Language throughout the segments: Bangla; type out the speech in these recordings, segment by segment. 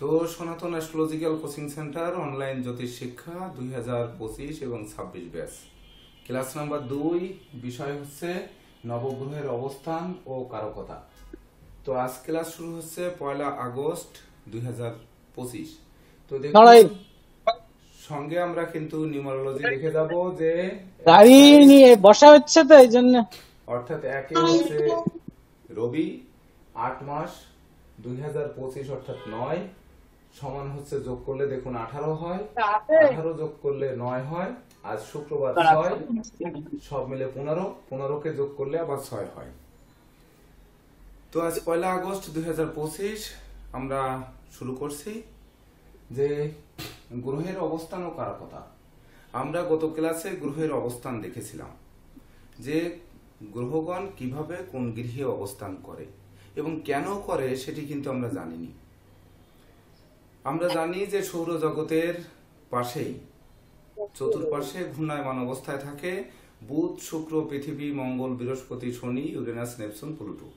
তো সনাতন অ্যাস্ট্রোলজিক্যাল কোচিং সেন্টার অনলাইন জ্যোতিষ শিক্ষা 2025 এবং 26 ব্যাচ ক্লাস নাম্বার 2 বিষয় হচ্ছে নবগ্রহের অবস্থান ও কারকতা। তো আজ ক্লাস শুরু হচ্ছে 1 আগস্ট 2025। তো দেখুন সঙ্গে আমরা কিন্তু নিউমারোলজি লিখে যাব যে গাড়ি নিয়ে বসা হচ্ছে তো এই জন্য, অর্থাৎ একে হচ্ছে রবি 8 মাস 2025 অর্থাৎ 9 সমান হচ্ছে যোগ করলে দেখুন 18 হয়, 18 যোগ করলে 9 হয়। আজ শুক্রবার 6, সব মিলে 15 কে যোগ করলে আবার 6 হয়। তো আজ 1 আগস্ট 2025 আমরা শুরু করছি যে গ্রহের অবস্থান ও কারকতা। আমরা গত ক্লাসে গ্রহের অবস্থান দেখেছিলাম যে গ্রহগণ কিভাবে কোন গৃহে অবস্থান করে এবং কেন করে সেটি কিন্তু আমরা জানিনি। আমরা জানি যে সৌরজগতের পাশেই চতুর্পাশে ঘূর্ণায়মান অবস্থায় থাকে বুধ, শুক্র, পৃথিবী, মঙ্গল, বৃহস্পতি, শনি, ইউরেনাস, নেপচুন, প্লুটো।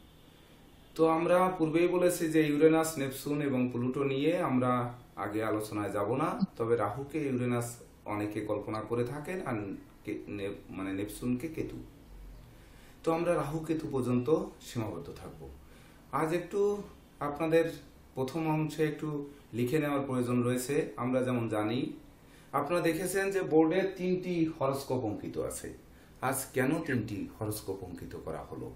তো আমরা পূর্বেই বলেছি যে ইউরেনাস, নেপচুন এবং প্লুটো নিয়ে আমরা আগে আলোচনায় যাব না, তবে রাহুকে ইউরেনাস অনেকে কল্পনা করে থাকেন আর মানে নেপচুনকে কেতু। তো আমরা রাহু কেতু পর্যন্ত সীমাবদ্ধ থাকব। আজ একটু আপনাদের প্রথম অংশে একটু লিখে নেওয়ার প্রয়োজন রয়েছে। আমরা যেমন জানি, আপনারা দেখেছেন যে বোর্ডে 3টি হরোস্কোপ অঙ্কিত আছে। আজ কেন 3টি হরোস্কোপ অঙ্কিত করা হলো?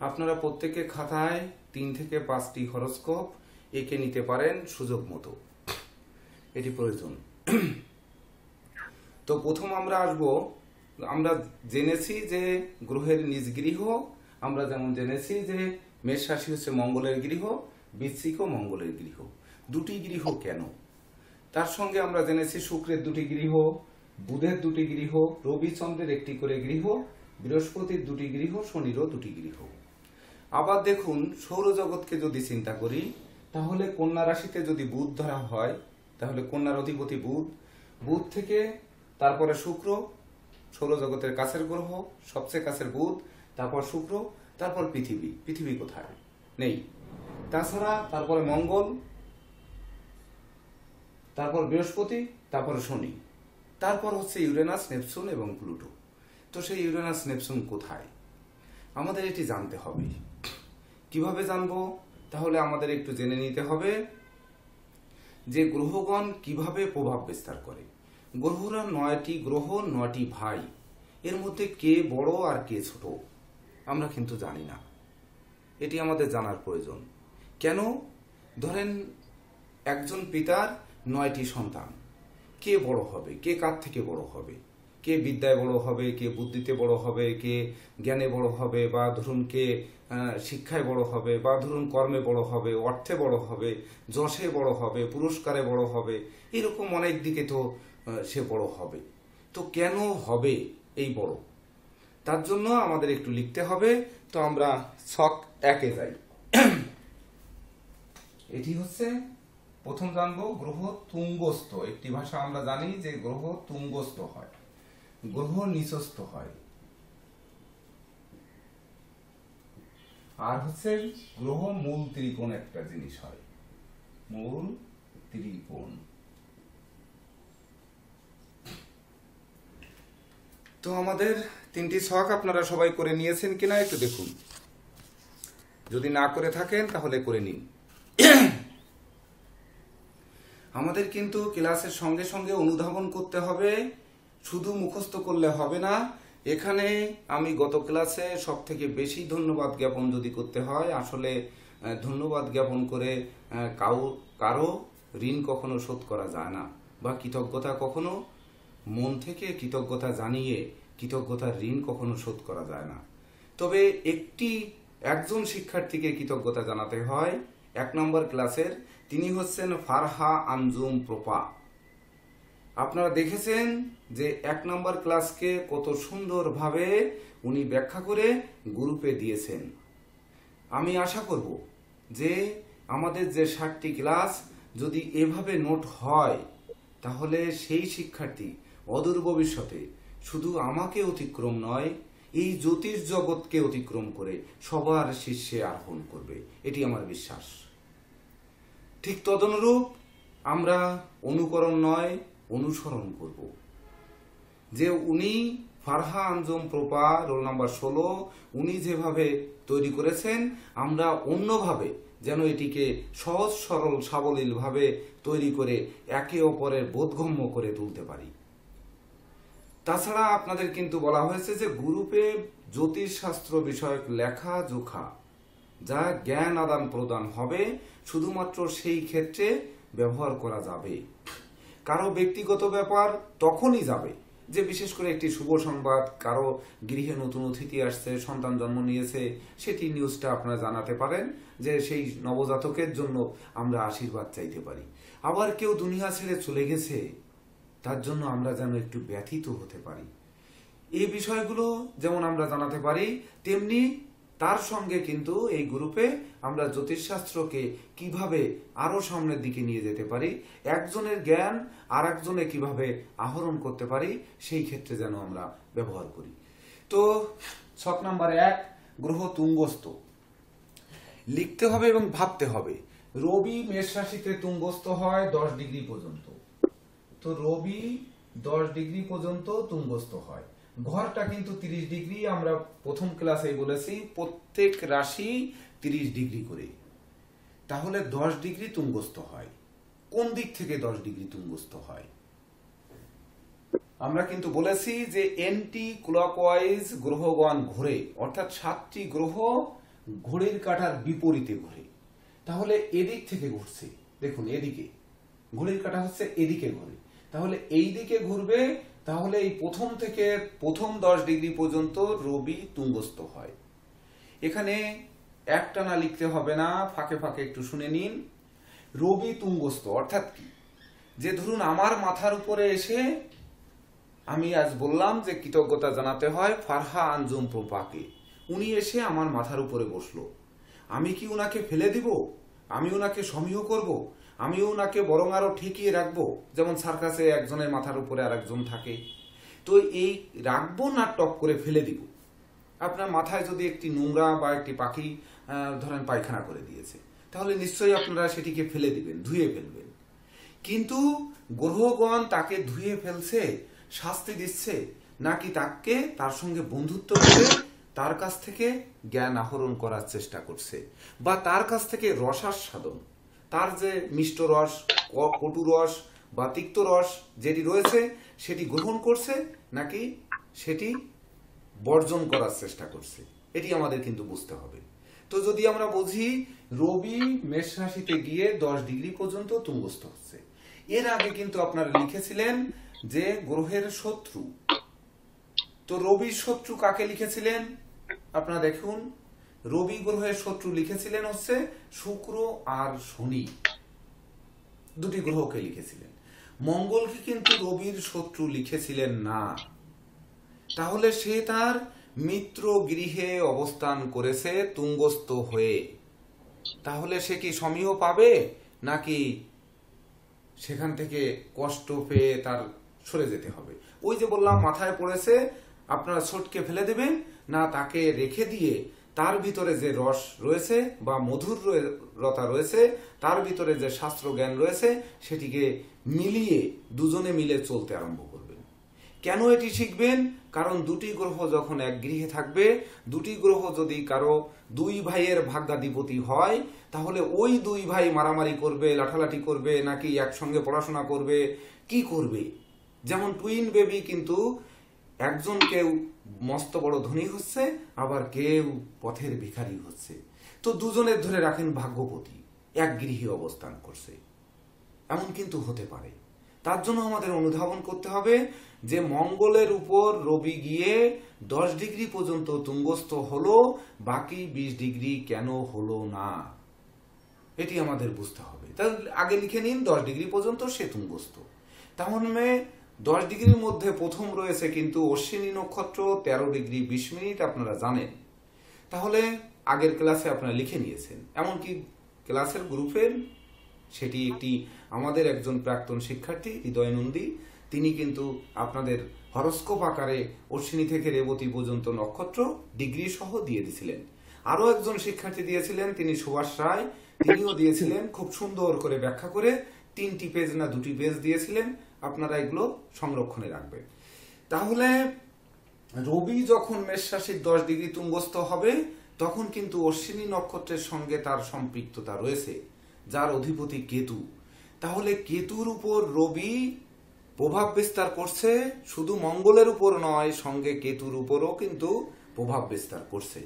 আপনারা প্রত্যেকে খাতায় 3 থেকে 5টি হরোস্কোপ এঁকে নিতে পারেন সুযোগ মতো, এটি প্রয়োজন। তো প্রথম আমরা আসবো, আমরা জেনেছি যে গ্রহের নিজ গৃহ, আমরা যেমন জেনেছি যে মেষ রাশি হচ্ছে মঙ্গলের গৃহ, বৃশ্চিক ও মঙ্গলের গৃহ। 2টি গৃহ কেন? তার সঙ্গে আমরা জেনেছি শুক্রের 2টি গৃহ, বুধের 2টি গৃহ, রবি চন্দ্রের 1টি করে গৃহ, বৃহস্পতির 2টি গৃহ, শনিরও 2টি গৃহ। আবার দেখুন সৌরজগৎকে যদি চিন্তা করি, তাহলে কন্যা রাশিতে যদি বুধ ধরা হয়, তাহলে কন্যার অধিপতি বুধ, বুধ থেকে তারপরে শুক্র, সৌরজগতের কাছের গ্রহ, সবচেয়ে কাছের বুধ, তারপর শুক্র, তারপর পৃথিবী। পৃথিবী কোথায়? নেই। তাছাড়া তারপরে মঙ্গল, তারপর বৃহস্পতি, তারপর শনি, তারপর হচ্ছে ইউরেনাস, নেপচুন এবং প্লুটো। তো সেই ইউরেনাস, নেপচুন কোথায়? আমাদের এটি জানতে হবে। কিভাবে জানবো? তাহলে আমাদের একটু জেনে নিতে হবে যে গ্রহগণ কিভাবে প্রভাব বিস্তার করে। গ্রহরা 9টি গ্রহ, 9টি ভাই। এর মধ্যে কে বড় আর কে ছোট আমরা কিন্তু জানি না। এটি আমাদের জানার প্রয়োজন। কেন? ধরেন একজন পিতার 9টি সন্তান, কে বড় হবে, কে কার থেকে বড় হবে, কে বিদ্যায় বড় হবে, কে বুদ্ধিতে বড় হবে, কে জ্ঞানে বড় হবে, বা ধরুন কে শিক্ষায় বড় হবে, বা ধরুন কর্মে বড় হবে, অর্থে বড় হবে, যশে বড় হবে, পুরস্কারে বড় হবে, এরকম অনেক দিকে তো সে বড় হবে। তো কেন হবে এই বড়? তার জন্য আমাদের একটু লিখতে হবে। তো আমরা ছক 1-এ যাই। এটি হচ্ছে প্রথম জানবো গ্রহ তুঙ্গস্থ। একটি ভাষা আমরা জানি যে গ্রহ তুঙ্গস্থ হয়, গ্রহ নিচস্থ হয়, আর হচ্ছে গ্রহ মূল ত্রিকোণ একটা জিনিস হয়, মূল ত্রিকোণ। তো আমাদের 3টি ছক আপনারা সবাই করে নিয়েছেন কিনা একটু দেখুন, যদি না করে থাকেন তাহলে করে নিন। আমাদের কিন্তু ক্লাসের সঙ্গে সঙ্গে অনুধাবন করতে হবে, শুধু মুখস্থ করলে হবে না। এখানে আমি গত ক্লাসে সব থেকে বেশি ধন্যবাদ জ্ঞাপন যদি করতে হয়, আসলে ধন্যবাদ জ্ঞাপন করে কারো ঋণ কখনো শোধ করা যায় না, বা কৃতজ্ঞতা কখনো মন থেকে কৃতজ্ঞতা জানিয়ে কৃতজ্ঞতার ঋণ কখনো শোধ করা যায় না। তবে একজন শিক্ষার্থীকে কৃতজ্ঞতা জানাতে হয়, 1 নম্বর ক্লাসের, তিনি হচ্ছেন ফারহা আঞ্জুম প্রপা। আপনারা দেখেছেন যে 1 নম্বর ক্লাসকে কত সুন্দরভাবে উনি ব্যাখ্যা করে গ্রুপে দিয়েছেন। আমি আশা করব যে আমাদের যে 60টি ক্লাস যদি এভাবে নোট হয়, তাহলে সেই শিক্ষার্থী অদূর ভবিষ্যতে শুধু আমাকে অতিক্রম নয়, এই জ্যোতিষ জগৎকে অতিক্রম করে সবার শীর্ষে আরোহণ করবে, এটি আমার বিশ্বাস। ঠিক তদনুরূপ আমরা অনুকরণ নয় অনুসরণ করব। যে উনি ফারহা আঞ্জুম প্রপা রোল নাম্বার 16 উনি যেভাবে তৈরি করেছেন আমরা অন্যভাবে যেন এটিকে সহজ সরল সাবলীল ভাবে তৈরি করে একে অপরের বোধগম্য করে তুলতে পারি। তাছাড়া আপনাদের কিন্তু বলা হয়েছে যে গ্রুপে জ্যোতিষশাস্ত্র বিষয়ক লেখা জোখা যা জ্ঞান আদান প্রদান হবে শুধুমাত্র সেই ক্ষেত্রে ব্যবহার করা যাবে। কারো ব্যক্তিগত ব্যাপার তখনই যাবে যে বিশেষ করে একটি শুভ সংবাদ, কারো গৃহে নতুন অতিথি আসছে, সন্তান জন্ম নিয়েছে, সেটি নিউজটা আপনারা জানাতে পারেন যে সেই নবজাতকের জন্য আমরা আশীর্বাদ চাইতে পারি। আবার কেউ দুনিয়া ছেড়ে চলে গেছে, তার জন্য আমরা যেন একটু ব্যথিত হতে পারি। এই বিষয়গুলো যেমন আমরা জানাতে পারি, তেমনি তার সঙ্গে কিন্তু এই গ্রুপে আমরা জ্যোতিষশাস্ত্রকে কিভাবে আরো সামনের দিকে নিয়ে যেতে পারি, একজনের জ্ঞান আর একজনে কিভাবে আহরণ করতে পারি, সেই ক্ষেত্রে যেন আমরা ব্যবহার করি। তো ছক নাম্বার 1, গ্রহ তুঙ্গস্থ লিখতে হবে এবং ভাবতে হবে। রবি মেষ রাশিতে তুঙ্গস্থ হয় 10 ডিগ্রি পর্যন্ত। তো রবি 10 ডিগ্রি পর্যন্ত তুঙ্গস্থ হয়। ঘরটা কিন্তু 30 ডিগ্রি, আমরা প্রথম ক্লাসে বলেছি প্রত্যেক রাশি 30 ডিগ্রি করে। তাহলে 10 ডিগ্রি তুঙ্গস্থ হয়। কোন দিক থেকে 10 ডিগ্রি তুঙ্গস্থ হয়? আমরা কিন্তু বলেছি যে এন্টি ক্লকওয়াইজ গ্রহগণ ঘোরে, অর্থাৎ 7টি গ্রহ ঘড়ির কাঁটার বিপরীতে ঘোরে। তাহলে এদিক থেকে ঘুরছে, দেখুন এদিকে ঘড়ির কাঁটা হচ্ছে এদিকে ঘোরে, তাহলে এই দিকে ঘুরবে। তাহলে এই প্রথম থেকে প্রথম 10 ডিগ্রি পর্যন্ত রবি তুঙ্গস্থ হয়। এখানে একটানা লিখতে হবে না, ফাঁকে ফাঁকে একটু শুনে নিন। রবি তুঙ্গস্থ অর্থাৎ কি, যে ধরুন আমার মাথার উপরে এসে, আমি আজ বললাম যে কৃতজ্ঞতা জানাতে হয় ফারহা আঞ্জুম প্রপাকে, উনি এসে আমার মাথার উপরে বসলো, আমি কি উনাকে ফেলে দিব? আমি উনাকে সমীহ করব? আমি ওনাকে বরং আরো ঠেকিয়ে রাখবো, যেমন সার্কাসে একজনের মাথার উপরে আরেকজন থাকে। তো এই রাখবো না টপ করে ফেলে দিব? আপনার মাথায় যদি একটি নোংরা বা একটি পাখি ধরেন পায়খানা করে দিয়েছে, তাহলে নিশ্চয়ই আপনারা সেটিকে ফেলে দিবেন, ধুয়ে ফেলবেন। কিন্তু গ্রহগণ তাকে ধুয়ে ফেলছে, শাস্তি দিচ্ছে, নাকি তাকে তার সঙ্গে বন্ধুত্ব করে তার কাছ থেকে জ্ঞান আহরণ করার চেষ্টা করছে, বা তার কাছ থেকে রসাস্বাদন, তার যে মিষ্ট রস, কটু রস বা তিক্ত রস যেটি রয়েছে সেটি গ্রহণ করছে, নাকি সেটি বর্জন করার চেষ্টা করছে, এটি আমাদের কিন্তু বুঝতে হবে। তো যদি আমরা বুঝি রবি মেষ রাশিতে গিয়ে 10 ডিগ্রি পর্যন্ত তুঙ্গস্থ হচ্ছে, এর আগে কিন্তু আপনারা লিখেছিলেন যে গ্রহের শত্রু। তো রবির শত্রু কাকে লিখেছিলেন? আপনারা দেখুন, রবি গ্রহের শত্রু লিখেছিলেন হচ্ছে শুক্র আর শনি, দুটি গ্রহকে লিখেছিলেন। মঙ্গলকে কিন্তু রবির শত্রু লিখেছিলেন না। তাহলে সে তার মিত্র গৃহে অবস্থান করেছে তুঙ্গস্থ হয়ে। তাহলে সে কি সমীহ পাবে, নাকি সেখান থেকে কষ্ট পেয়ে তার সরে যেতে হবে? ওই যে বললাম মাথায় পড়েছে, আপনারা ছোটকে ফেলে দেবেন না, তাকে রেখে দিয়ে তার ভিতরে যে রস রয়েছে বা মধুরতা রয়েছে, তার ভিতরে যে শাস্ত্র জ্ঞান রয়েছে, সেটিকে মিলিয়ে দুজনে মিলে চলতে আরম্ভ করবেন। কেন এটি শিখবেন? কারণ দুটি গ্রহ যখন এক গৃহে থাকবে, দুটি গ্রহ যদি কারো দুই ভাইয়ের ভাগ্যাধিপতি হয়, তাহলে ওই দুই ভাই মারামারি করবে, লাঠালাঠি করবে, নাকি একসঙ্গে পড়াশোনা করবে, কি করবে? যেমন টুইন বেবি, কিন্তু একজন কেউ মস্ত বড় ধনী হচ্ছে, আবার কেউ পথের ভিখারি হচ্ছে। তো দুজনের ধরে রাখেন ভাগ্যপতি, এক গৃহে অবস্থান করছে, এমন কিন্তু হতে পারে। তার জন্য আমাদের অনুধাবন করতে হবে যে মঙ্গলের উপর রবি গিয়ে 10 ডিগ্রি পর্যন্ত তুঙ্গস্থ হলো, বাকি 20 ডিগ্রি কেন হলো না, এটি আমাদের বুঝতে হবে। তাহলে আগে লিখে নিন 10 ডিগ্রি পর্যন্ত সে তুঙ্গস্থ। তাহলে 10 ডিগ্রির মধ্যে প্রথম রয়েছে কিন্তু অশ্বিনী নক্ষত্র 13 ডিগ্রি 20 মিনিট, আপনারা জানেন। তাহলে আগের ক্লাসে আপনারা লিখে নিয়েছেন, এমনকি ক্লাসের গ্রুপের সেটি একটি আমাদের একজন প্রাক্তন শিক্ষার্থী হৃদয় নন্দী, তিনি কিন্তু আপনাদের হরস্কোপ আকারে অশ্বিনী থেকে রেবতী পর্যন্ত নক্ষত্র ডিগ্রি সহ দিয়ে দিয়েছিলেন। আরো একজন শিক্ষার্থী দিয়েছিলেন, তিনি সুভাষ রায়, তিনিও দিয়েছিলেন, খুব সুন্দর করে ব্যাখ্যা করে 3টি পেজ না 2টি পেজ দিয়েছিলেন, আপনারা এগুলো সংরক্ষণে রাখবেন। তাহলে রবি যখন মেষ রাশির 10 ডিগ্রি তুঙ্গস্থ হবে তখন কিন্তু অশ্বিনী নক্ষত্রের সঙ্গে তার সম্পৃক্ততা রয়েছে, যার অধিপতি কেতু। তাহলে কেতুর উপর রবি প্রভাব বিস্তার করছে, শুধু মঙ্গলের উপর নয়, সঙ্গে কেতুর উপরও কিন্তু প্রভাব বিস্তার করছে।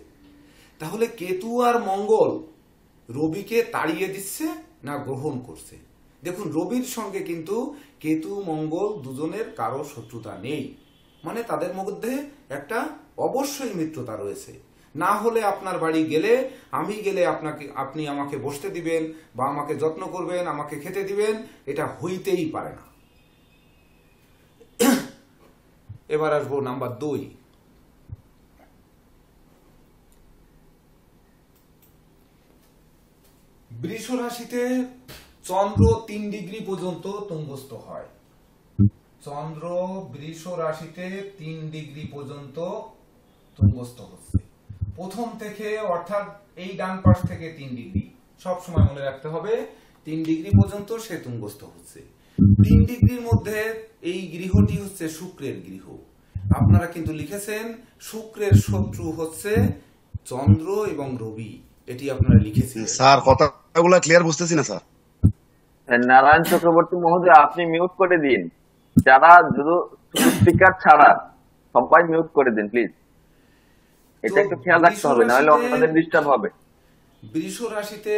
তাহলে কেতু আর মঙ্গল রবিকে তাড়িয়ে দিচ্ছে না গ্রহণ করছে? দেখুন, রবির সঙ্গে কিন্তু কেতু মঙ্গল দুজনের কারো শত্রুতা নেই, মানে তাদের মধ্যে একটা অবশ্যই মিত্রতা রয়েছে। না হলে আপনার বাড়ি গেলে, আমি গেলে আপনি আমাকে বসতে দিবেন বা আমাকে যত্ন করবেন, আমাকে খেতে দিবেন, এটা হইতেই পারে না। এবার আসবো নাম্বার 2। বৃষ রাশিতে চন্দ্র 3 ডিগ্রি পর্যন্ত তুঙ্গস্থ হয়। চন্দ্র বৃষ রাশিতে 3 ডিগ্রি পর্যন্ত তুঙ্গস্থ হচ্ছে প্রথম থেকে, অর্থাৎ এই ডান পাশ থেকে 3 ডিগ্রি, সব সময় মনে রাখতে হবে 3 ডিগ্রি পর্যন্ত সে তুঙ্গস্থ হচ্ছে। 3 ডিগ্রির মধ্যে এই গৃহটি হচ্ছে শুক্রের গৃহ। আপনারা কিন্তু লিখেছেন শুক্রের শত্রু হচ্ছে চন্দ্র এবং রবি, এটি আপনারা লিখেছেন। স্যার কথাগুলো ক্লিয়ার বুঝতেছি না স্যার। নারায়ণ চক্রবর্তী মহোদয়, আপনি মিউট করে দিন। যারা স্পিকার ছাড়া সবাই মিউট করে দিন প্লিজ। এটা একটু খেয়াল রাখতে হবে, নাহলে অন্যদের ডিস্টার্ব হবে। বৃষ রাশিতে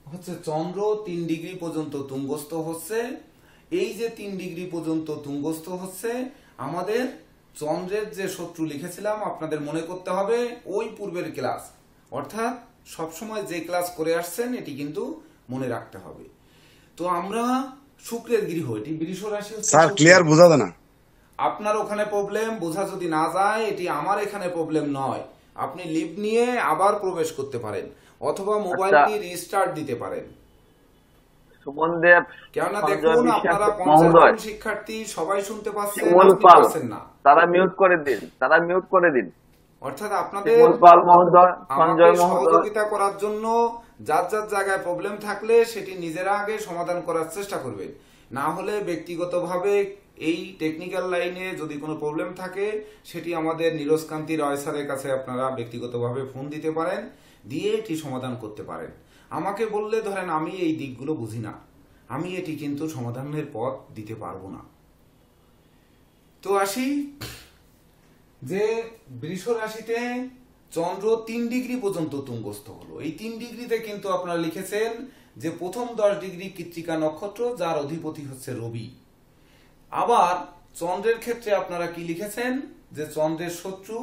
হচ্ছে চন্দ্র 3 ডিগ্রি পর্যন্ত তুঙ্গস্থ হচ্ছে। এই যে 3 ডিগ্রি পর্যন্ত তুঙ্গস্থ হচ্ছে, আমাদের চন্দ্রের যে শত্রু লিখেছিলাম আপনাদের মনে করতে হবে ওই পূর্বের ক্লাস, অর্থাৎ সবসময় যে ক্লাস করে আসছেন এটি কিন্তু মনে রাখতে হবে। তো আমরা শুক্রের গৃহ, এটি বৃষ রাশি হচ্ছে। স্যার ক্লিয়ার বোঝা যায় না। আপনার ওখানে প্রবলেম, বোঝা যদি না যায়, এটি আমার এখানে প্রবলেম নয়। আপনি লিভ নিয়ে আবার প্রবেশ করতে পারেন অথবা মোবাইলটি রিস্টার্ট দিতে পারেন। সুমন দেব, কেননা দেখুন, আপনারা 50 জন শিক্ষার্থী সবাই শুনতে পাচ্ছেন, আপনি পাচ্ছেন না। তারা মিউট করে দিন, তারা মিউট করে দিন। অর্থাৎ আপনাদের সঞ্জয় মহোদয় সহযোগিতা করার জন্য যার যার জায়গায় প্রবলেম থাকলে সেটি নিজেরা আগে সমাধান করার চেষ্টা করবেন। না হলে ব্যক্তিগতভাবে এই টেকনিক্যাল লাইনে যদি কোনো প্রবলেম থাকে সেটি আমাদের নীরজকান্তি রয় স্যারের কাছে আপনারা ব্যক্তিগতভাবে ফোন দিতে পারেন, দিয়ে এটি সমাধান করতে পারেন। আমাকে বললে ধরেন আমি এই দিকগুলো বুঝি না, আমি এটি কিন্তু সমাধানের পথ দিতে পারবো না। তো আসি যে বৃষ রাশিতে চন্দ্র 3 ডিগ্রি পর্যন্ত তুঙ্গস্থ হলো। এই 3 ডিগ্রিতে কিন্তু আপনারা লিখেছেন যে প্রথম 10 ডিগ্রি কৃত্তিকা নক্ষত্র, যার অধিপতি হচ্ছে রবি। আবার চন্দ্রের ক্ষেত্রে আপনারা কি লিখেছেন যে চন্দ্রের শত্রু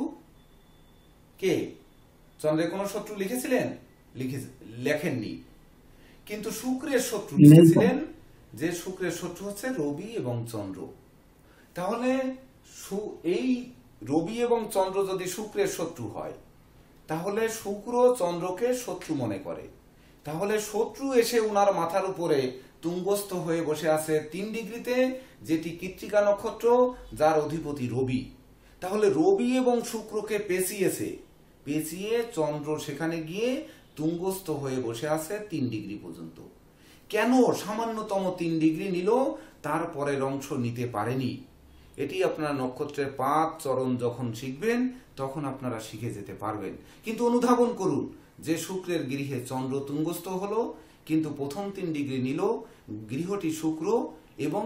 কে? চন্দ্রের কোন শত্রু লিখেছিলেন? লেখেননি। কিন্তু শুক্রের শত্রু লিখেছিলেন যে শুক্রের শত্রু হচ্ছে রবি এবং চন্দ্র। তাহলে এই রবি এবং চন্দ্র যদি শুক্রের শত্রু হয়, তাহলে শুক্র চন্দ্রকে শত্রু মনে করে। তাহলে শত্রু এসে উনার মাথার উপরে তুঙ্গস্থ হয়ে বসে আছে 3 ডিগ্রিতে, যেটি কৃত্তিকা নক্ষত্র, যার অধিপতি রবি। তাহলে রবি এবং শুক্রকে পেঁচিয়ে চন্দ্র সেখানে গিয়ে তুঙ্গস্থ হয়ে বসে আছে 3 ডিগ্রি পর্যন্ত। কেন সামান্যতম 3 ডিগ্রি নিল, তারপরের অংশ নিতে পারেনি? এটি আপনারা নক্ষত্রের 5 চরণ যখন শিখবেন তখন আপনারা শিখে যেতে পারবেন। কিন্তু অনুধাবন করুন যে শুক্রের গৃহে চন্দ্র তুঙ্গস্থ হলো, কিন্তু প্রথম 3 ডিগ্রি নিল গৃহটি শুক্র, এবং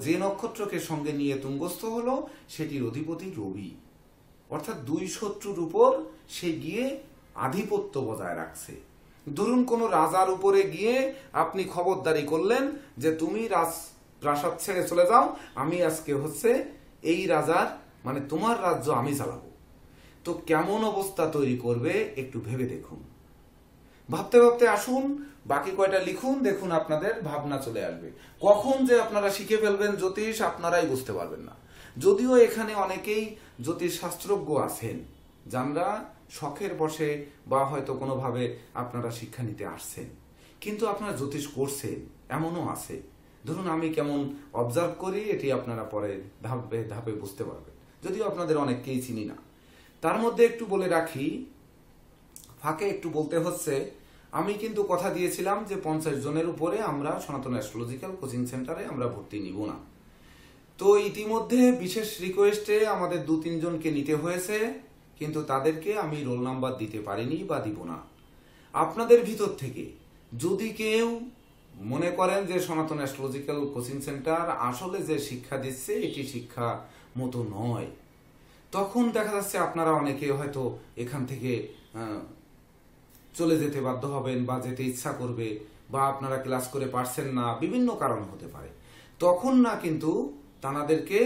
যে নক্ষত্রকে সঙ্গে নিয়ে তুঙ্গস্থ হলো সেটির অধিপতি রবি। অর্থাৎ 2 শত্রুর উপর সে গিয়ে আধিপত্য বজায় রাখছে। ধরুন কোন রাজার উপরে গিয়ে আপনি খবরদারি করলেন যে তুমি প্রাসাদ ছেড়ে চলে যাও, আমি আজকে হচ্ছে এই রাজার, মানে তোমার রাজ্য আমি চালাবো। তো কেমন অবস্থা তৈরি করবে একটু ভেবে দেখুন। ভাবতে ভাবতে আসুন, বাকি কয়টা লিখুন, দেখুন আপনাদের ভাবনা চলে আসবে। কখন যে আপনারা শিখে ফেলবেন জ্যোতিষ আপনারাই বুঝতে পারবেন না। যদিও এখানে অনেকেই জ্যোতিষ শাস্ত্রজ্ঞ আছেন, যারা শখের বসে বা হয়তো কোনোভাবে আপনারা শিক্ষা নিতে আসছেন, কিন্তু আপনারা জ্যোতিষ করছেন এমনও আছে। ধরুন আমি কেমন অবজার্ভ করি এটি আপনারা পরে ধাপে ধাপে বুঝতে পারবেন, যদিও আপনাদের অনেককেই চিনি না। তার মধ্যে একটু বলে রাখি, ফাঁকে একটু বলতে হচ্ছে, আমি কিন্তু কথা দিয়েছিলাম যে 50 জনের উপরে আমরা সনাতন অ্যাস্ট্রোলজিক্যাল কোচিং সেন্টারে আমরা ভর্তি নিব না। তো ইতিমধ্যে বিশেষ রিকোয়েস্টে আমাদের 2-3 জনকে নিতে হয়েছে, কিন্তু তাদেরকে আমি রোল নাম্বার দিতে পারিনি বা দিব না। আপনাদের ভিতর থেকে যদি কেউ মনে করেন যে সনাতন অ্যাস্ট্রোলজিক্যাল কোচিং সেন্টার আসলে যে শিক্ষা দিচ্ছে এটি শিক্ষা মতো নয়, তখন দেখা যাচ্ছে আপনারা অনেকে হয়তো এখান থেকে চলে যেতে বাধ্য হবেন বা যেতে ইচ্ছা করবে, বা আপনারা ক্লাস করে পারছেন না, বিভিন্ন কারণ হতে পারে। তখন না কিন্তু তাদেরকে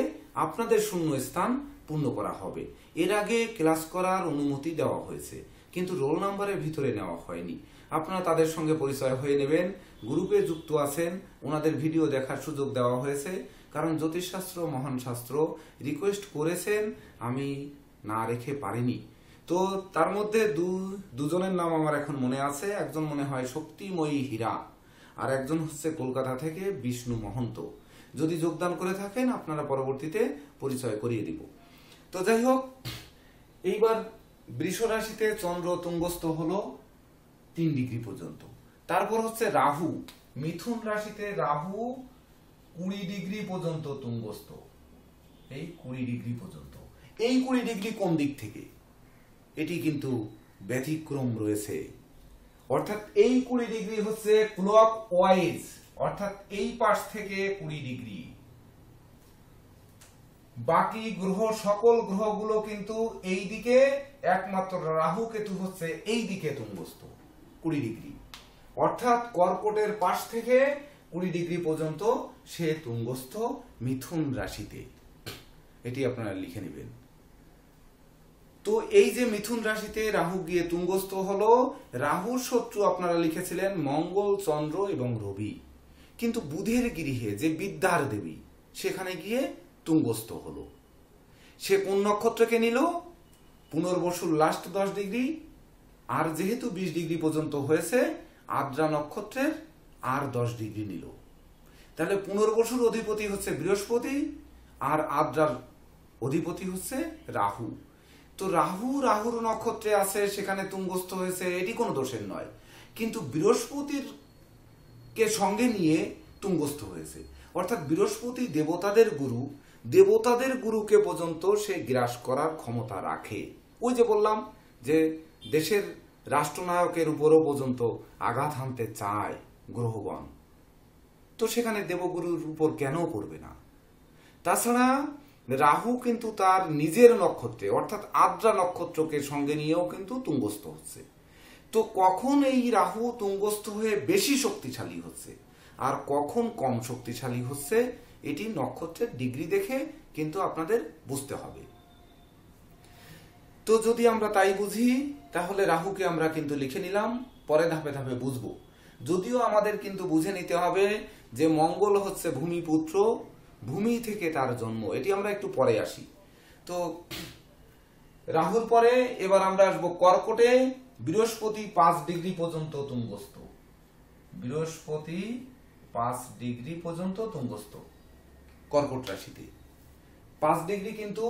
আপনাদের শূন্য স্থান পূর্ণ করা হবে। এর আগে ক্লাস করার অনুমতি দেওয়া হয়েছে, কিন্তু রোল নাম্বারের ভিতরে নেওয়া হয়নি। আপনারা তাদের সঙ্গে পরিচয় হয়ে নেবেন, গ্রুপে যুক্ত আছেন, ওনাদের ভিডিও দেখার সুযোগ দেওয়া হয়েছে। কারণ জ্যোতিষশাস্ত্র মহান শাস্ত্র, রিকোয়েস্ট করেছেন, আমি না রেখে পারিনি। তো তার মধ্যে দুজনের নাম আমার এখন মনে আছে। একজন মনে হয় শক্তিময়ী হীরা, আর একজন হচ্ছে কলকাতা থেকে বিষ্ণু মহন্ত। যদি যোগদান করে থাকেন আপনারা পরবর্তীতে পরিচয় করিয়ে দিব। তো যাই হোক, এইবার বৃষ রাশিতে চন্দ্র তুঙ্গস্থ হলো 3 ডিগ্রি পর্যন্ত। তারপর হচ্ছে রাহু, মিথুন রাশিতে রাহু 20 ডিগ্রি পর্যন্ত তুঙ্গস্থ। এই 20 ডিগ্রি পর্যন্ত। এই 20 ডিগ্রি কোন দিক থেকে? এটি কিন্তু ব্যতিক্রম রয়েছে। অর্থাৎ এই 20 ডিগ্রি হচ্ছে ক্লক ওয়াইজ, অর্থাৎ এই পাশ থেকে 20 ডিগ্রি। বাকি গ্রহ, সকল গ্রহগুলো কিন্তু এই দিকে, একমাত্র রাহু কেতু হচ্ছে এই দিকে তুঙ্গস্থ 20 ডিগ্রি। অর্থাৎ কর্কটের পাশ থেকে 20 ডিগ্রি পর্যন্ত সে তুঙ্গস্থ মিথুন রাশিতে। এটি আপনারা লিখে নেবেন। তো এই যে মিথুন রাশিতে রাহু গিয়ে তুঙ্গস্থ হলো, রাহুর শত্রু আপনারা লিখেছিলেন মঙ্গল, চন্দ্র এবং রবি। কিন্তু বুধের গৃহে যে বিদ্যার দেবী, সেখানে গিয়ে তুঙ্গস্থ হলো। সে কোন নক্ষত্রকে নিল? পুনর্বসুর লাস্ট 10 ডিগ্রি, আর যেহেতু 20 ডিগ্রি পর্যন্ত হয়েছে, আদ্রা নক্ষত্রের আর 10 ডিগ্রি নিল। তাহলে পুনর্বসুর অধিপতি হচ্ছে বৃহস্পতি, আর আদ্রার অধিপতি হচ্ছে রাহু। তো রাহুর নক্ষত্রে আছে, সেখানে তুঙ্গস্থ হয়েছে, এটি কোনো দোষের নয়। কিন্তু বৃহস্পতির কে সঙ্গে নিয়ে তুঙ্গস্থ হয়েছে। অর্থাৎ বৃহস্পতি দেবতাদের গুরু, দেবতাদের গুরুকে পর্যন্ত সে গ্রাস করার ক্ষমতা রাখে। ওই যে বললাম যে দেশের রাষ্ট্রনায়কের উপরও পর্যন্ত আঘাত হানতে চায় গ্রহগণ, তো সেখানে দেবগুরুর উপর কেন করবে না? তাছাড়া রাহু কিন্তু তার নিজের নক্ষত্রে, অর্থাৎ আদ্রা নক্ষত্রকে সঙ্গে নিয়েও কিন্তু তুঙ্গস্থ হচ্ছে। তো কখন এই রাহু তুঙ্গস্থ হয়ে বেশি শক্তিশালী হচ্ছে আর কখন কম শক্তিশালী হচ্ছে, এটি নক্ষত্রের ডিগ্রি দেখে কিন্তু আপনাদের বুঝতে হবে। তো যদি আমরা তাই বুঝি, তাহলে রাহুকে আমরা কিন্তু লিখে নিলাম, পরে ধাপে ধাপে বুঝবো। যদিও আমাদের কিন্তু বুঝে নিতে হবে যে মঙ্গল হচ্ছে ভূমিপুত্র, ভূমি থেকে তার জন্ম। এটি আমরা একটু পরে আসি। তো রাহুর পরে এবার আমরা আসবো কর্কটে। বৃহস্পতি 5 ডিগ্রি পর্যন্ত তুঙ্গস্থ। বৃহস্পতি 5 ডিগ্রি পর্যন্ত তুঙ্গস্থ কর্কট রাশিতে। 5 ডিগ্রি কিন্তু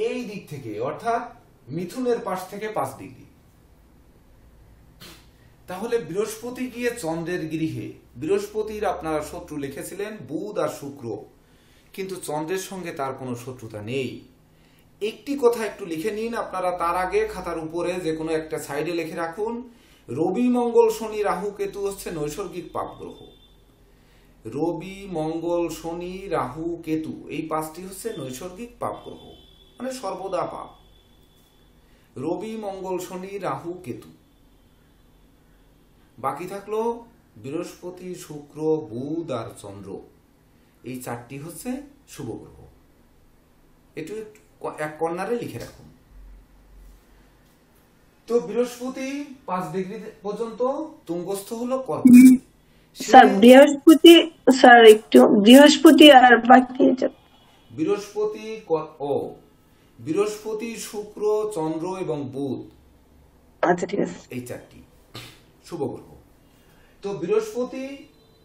এই দিক থেকে, অর্থাৎ মিথুনের পাশ থেকে 5 ডিগ্রি। তাহলে বৃহস্পতি গিয়ে চন্দ্রের গৃহে। বৃহস্পতির আপনারা শত্রু লিখেছিলেন বুধ আর শুক্র, কিন্তু চন্দ্রের সঙ্গে তার কোনো শত্রুতা নেই। একটি কথা একটু লিখে নিন আপনারা, তার আগে খাতার উপরে যে কোনো একটা সাইডে লিখে রাখুন, রবি, মঙ্গল, শনি, রাহু, কেতু হচ্ছে নৈসর্গিক পাপ গ্রহ। রবি, মঙ্গল, শনি, রাহু, কেতু, এই 5টি হচ্ছে নৈসর্গিক পাপ গ্রহ, মানে সর্বদা পাপ। রবি, মঙ্গল, শনি, রাহু, কেতু। বাকি থাকলো বৃহস্পতি, শুক্র, বুধ আর চন্দ্র। এই 4টি হচ্ছে শুভ গ্রহ। একটু এক কর্নারে লিখে রাখুন। তো বৃহস্পতি 5 ডিগ্রি পর্যন্ত তুঙ্গস্থ হলো কর্কটে। স্যার বৃহস্পতি আর বাকি বৃহস্পতি, শুক্র, চন্দ্র এবং বুধ, আচ্ছা ঠিক আছে, এই 4টি শুভ গ্রহ। তো বৃহস্পতি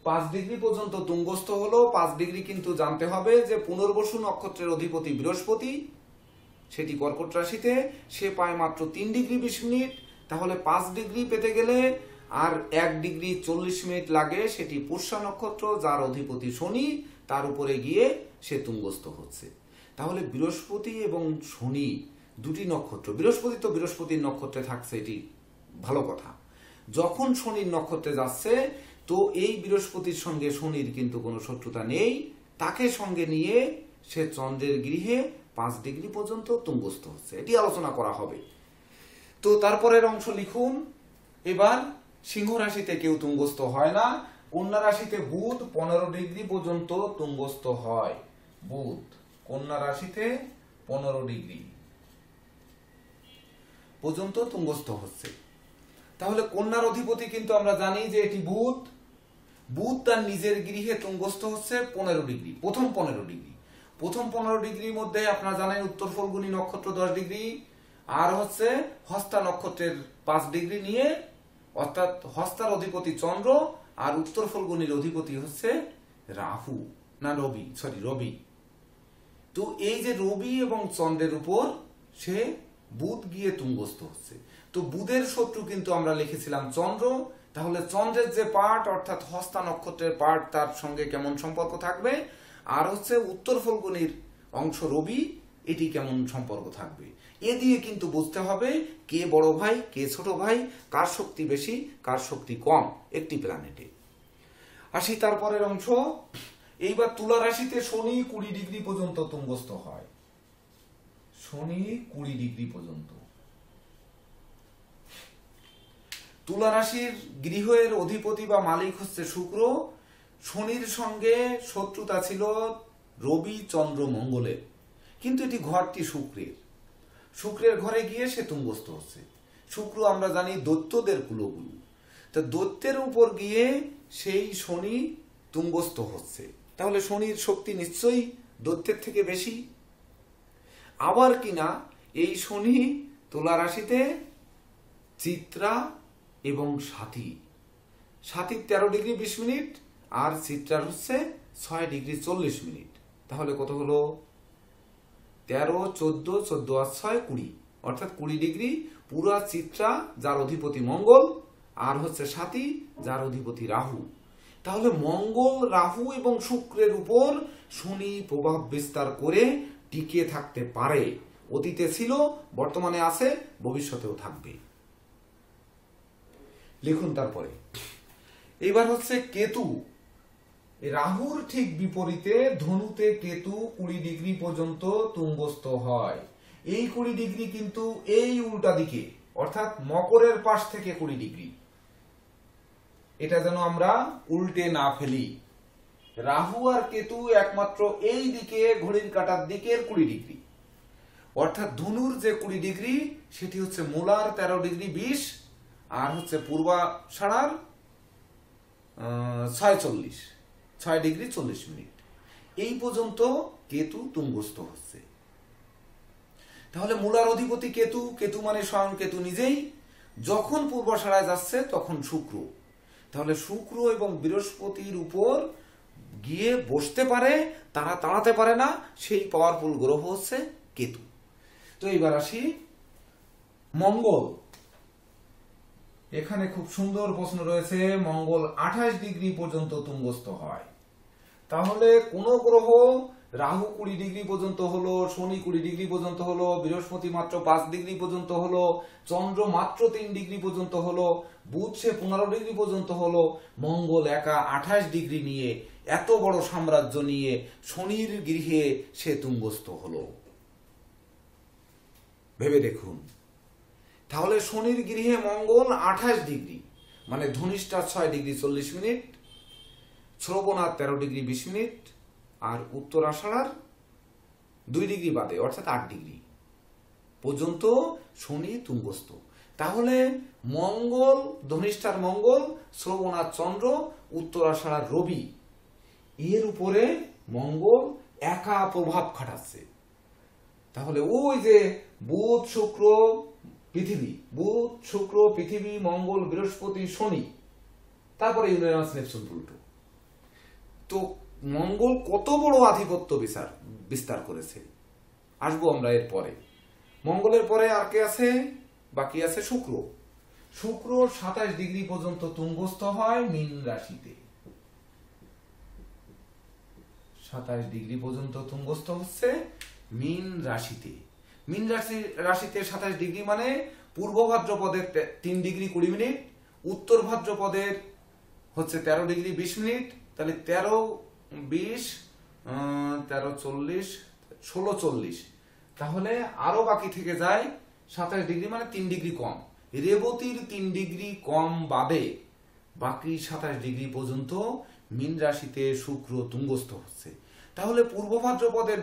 5 ডিগ্রি পর্যন্ত তুঙ্গস্থ হলো। 5 ডিগ্রি কিন্তু জানতে হবে যে পুনর্বসু নক্ষত্রের অধিপতি বৃহস্পতি, সেটি কর্কট রাশিতে, সে পায় মাত্র 3 ডিগ্রি 20 মিনিট। তাহলে 5 ডিগ্রি পেতে গেলে আর 1°40' লাগে সেটি পুষ্যা নক্ষত্র, যার অধিপতি শনি, তার উপরে গিয়ে সে তুঙ্গস্থ হচ্ছে। তাহলে বৃহস্পতি এবং শনি দুটি নক্ষত্র, বৃহস্পতি তো বৃহস্পতির নক্ষত্রে থাকছে, এটি ভালো কথা। যখন শনির নক্ষত্রে যাচ্ছে তো এই বৃহস্পতির সঙ্গে শনির কিন্তু কোনো শত্রুতা নেই, তাকে সঙ্গে নিয়ে সে চন্দ্রের গৃহে 5° পর্যন্ত তুঙ্গস্থ হচ্ছে, এটি আলোচনা করা হবে। তো তারপরের অংশ লিখুন। এবার সিংহ রাশিতে কেউ তুঙ্গস্থ হয় না, কন্যা রাশিতে বুধ 15° পর্যন্ত তুঙ্গস্থ হয়। বুধ কন্যা রাশিতে 15° পর্যন্ত তুঙ্গস্থ হচ্ছে। তাহলে কন্যার অধিপতি কিন্তু আমরা জানি যে এটি বুধ। বুধ তার নিজের গৃহে তুঙ্গস্থ হচ্ছে 15°, প্রথম 15°। প্রথম 15°-র মধ্যে আপনারা জানেন উত্তর ফল্গুনী নক্ষত্র 10°, আর হচ্ছে হস্তা নক্ষত্রের 5° নিয়ে, অর্থাৎ হস্তার অধিপতি চন্দ্র আর উত্তর ফল্গুনীর অধিপতি হচ্ছে রাহু, না রবি। তো এই যে রবি এবং চন্দ্রের উপর সে বুধ গিয়ে তুঙ্গস্থ হচ্ছে। তো বুধের শত্রু কিন্তু আমরা লিখেছিলাম চন্দ্র। তাহলে চন্দ্রের যে পার্ট, অর্থাৎ হস্তা নক্ষত্রের পার্ট, তার সঙ্গে কেমন সম্পর্ক থাকবে, আর হচ্ছে উত্তর ফল্গুনীর অংশ রবি, এটি কেমন সম্পর্ক থাকবে, এ দিয়ে কিন্তু বুঝতে হবে কে বড় ভাই কে ছোট ভাই, কার শক্তি বেশি কার শক্তি কম একটি প্ল্যানেটে। আসি তারপরের অংশ। এইবার তুলা রাশিতে শনি 20° পর্যন্ত তুঙ্গস্থ হয়। শনি 20° পর্যন্ত। তুলা রাশির গৃহের অধিপতি বা মালিক হচ্ছে শুক্র। শনির সঙ্গে শত্রুতা ছিল রবি, চন্দ্র, মঙ্গলের, কিন্তু এটি ঘরটি শুক্রের ঘরে গিয়ে সে তুঙ্গস্থ হচ্ছে। শুক্র আমরা জানি দৈত্যদের কুলগুরু, তা দৈত্যের উপর গিয়ে সেই শনি তুঙ্গস্থ হচ্ছে। তাহলে শনির শক্তি নিশ্চয়ই দৈত্যের থেকে বেশি। আবার কিনা এই শনি তুলা রাশিতে চিত্রা এবং সাথী, সাথীর 13°20' আর চিত্রার হচ্ছে 6°40'। তাহলে কত হলো? 13, 14, 14 আর 6, 20, অর্থাৎ 20°। পুরা চিত্রা যার অধিপতি মঙ্গল, আর হচ্ছে সাথী যার অধিপতি রাহু। তাহলে মঙ্গল, রাহু এবং শুক্রের উপর শনি প্রভাব বিস্তার করে টিকে থাকতে পারে। অতীতে ছিল, বর্তমানে আছে, ভবিষ্যতেও থাকবে। লিখুন তারপরে। এবার হচ্ছে কেতু। রাহুর ঠিক বিপরীতে ধনুতে কেতু 20° পর্যন্ত তুঙ্গস্থ হয়। এই 20° কিন্তু এই উল্টা দিকে, অর্থাৎ মকরের পাশ থেকে 20°। এটা যেন আমরা উল্টে না ফেলি। রাহু আর কেতু একমাত্র এই দিকে, ঘড়ির কাঁটার দিকের 20°, অর্থাৎ ধনুর যে 20° সেটি হচ্ছে মূলার 13°20, আর হচ্ছে পূর্বাষাঢ়ার 6:40, এই পর্যন্ত কেতু তুঙ্গস্থ হচ্ছে। তাহলে মূলার অধিপতি কেতু, কেতু মানে স্বয়ং কেতু নিজেই। যখন পূর্বাষাঢ়ায় যাচ্ছে তখন শুক্র। তাহলে শুক্র এবং বৃহস্পতির উপর গিয়ে বসতে পারে, তারা তাড়াতে পারে না, সেই পাওয়ারফুল গ্রহ হচ্ছে কেতু। তো এইবার আসি মঙ্গল। এখানে খুব সুন্দর প্রশ্ন রয়েছে। মঙ্গল 28° পর্যন্ত তুঙ্গস্থ হয়। তাহলে কোন গ্রহ রাহু 20° পর্যন্ত হলো, শনি 20° পর্যন্ত হলো, বৃহস্পতি মাত্র 5° পর্যন্ত হলো, চন্দ্র মাত্র 3° পর্যন্ত হলো, বুধ সে 15° পর্যন্ত হলো, মঙ্গল একা 28° নিয়ে, এত বড় সাম্রাজ্য নিয়ে শনির গৃহে সে তুঙ্গস্থ হলো। ভেবে দেখুন। তাহলে শনির গৃহে মঙ্গল 28°, মানে ধনিষ্ঠা 6:40', শ্রবণার 13°20, আর উত্তরাষাঢ়ার 2° বাদে, অর্থাৎ 8° পর্যন্ত শনি তুঙ্গস্থ। তাহলে মঙ্গল, ধনিষ্ঠার মঙ্গল, শ্রবণার চন্দ্র, উত্তরাষাঢ়ার রবি, এর উপরে মঙ্গল একা প্রভাব খাটাচ্ছে। তাহলে ওই যে বুধ শুক্র পৃথিবী, মঙ্গল, বৃহস্পতি, শনি, তারপরে ইউরেনাস, নেপচুন, প্লুটো। তো মঙ্গল কত বড় আধিপত্য বিস্তার করেছে, আসবো আমরা এর পরে। মঙ্গলের পরে আর কে আছে? বাকি আছে শুক্র। শুক্র 27 ডিগ্রি পর্যন্ত তুঙ্গস্থ হয় মীন রাশিতে। 27 ডিগ্রি পর্যন্ত তুঙ্গস্থ হচ্ছে মীন রাশিতে। মীন রাশিতে 27 ডিগ্রি মানে পূর্ব ভাদ্রপদের 3 ডিগ্রি 20 মিনিট, উত্তর ভাদ্রপদের হচ্ছে 13 ডিগ্রি 20 মিনিট। তাহলে 13, 20, 13, 40, 16, 40। তাহলে আরো বাকি থেকে যায় 27 ডিগ্রি মানে 3 ডিগ্রি কম। রেবতীর 3 ডিগ্রি কম বাদে বাকি 27 ডিগ্রি পর্যন্ত মীন রাশিতে শুক্র তুঙ্গস্থ হচ্ছে। তাহলে পূর্ব ভাদ্রপদের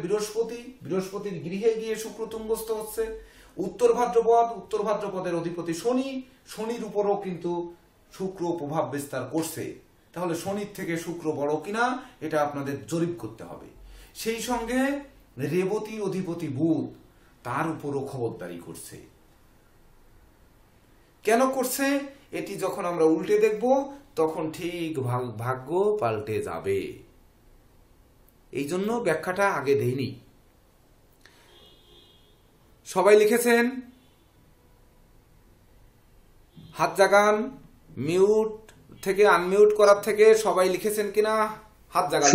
বৃহস্পতির গৃহে গিয়ে শুক্র তুঙ্গস্থ হচ্ছে। উত্তর ভাদ্রপদের অধিপতি শনির উপরও কিন্তু শুক্র প্রভাব বিস্তার করছে। তাহলে শনির থেকে শুক্র বড় কিনা এটা আপনাদের জরিপ করতে হবে। সেই সঙ্গে রেবতীর অধিপতি বুধ, তার উপরও খবরদারি করছে। কেন করছে এটি যখন আমরা উল্টে দেখব তখন ঠিক ভাগ্য পাল্টে যাবে। এই জন্য ব্যাখ্যাটা আগে দেইনি। সবাই লিখেছেন? হাত জাগান, মিউট থেকে আনমিউট করার থেকে সবাই লিখেছেন কিনা হাত জাগান।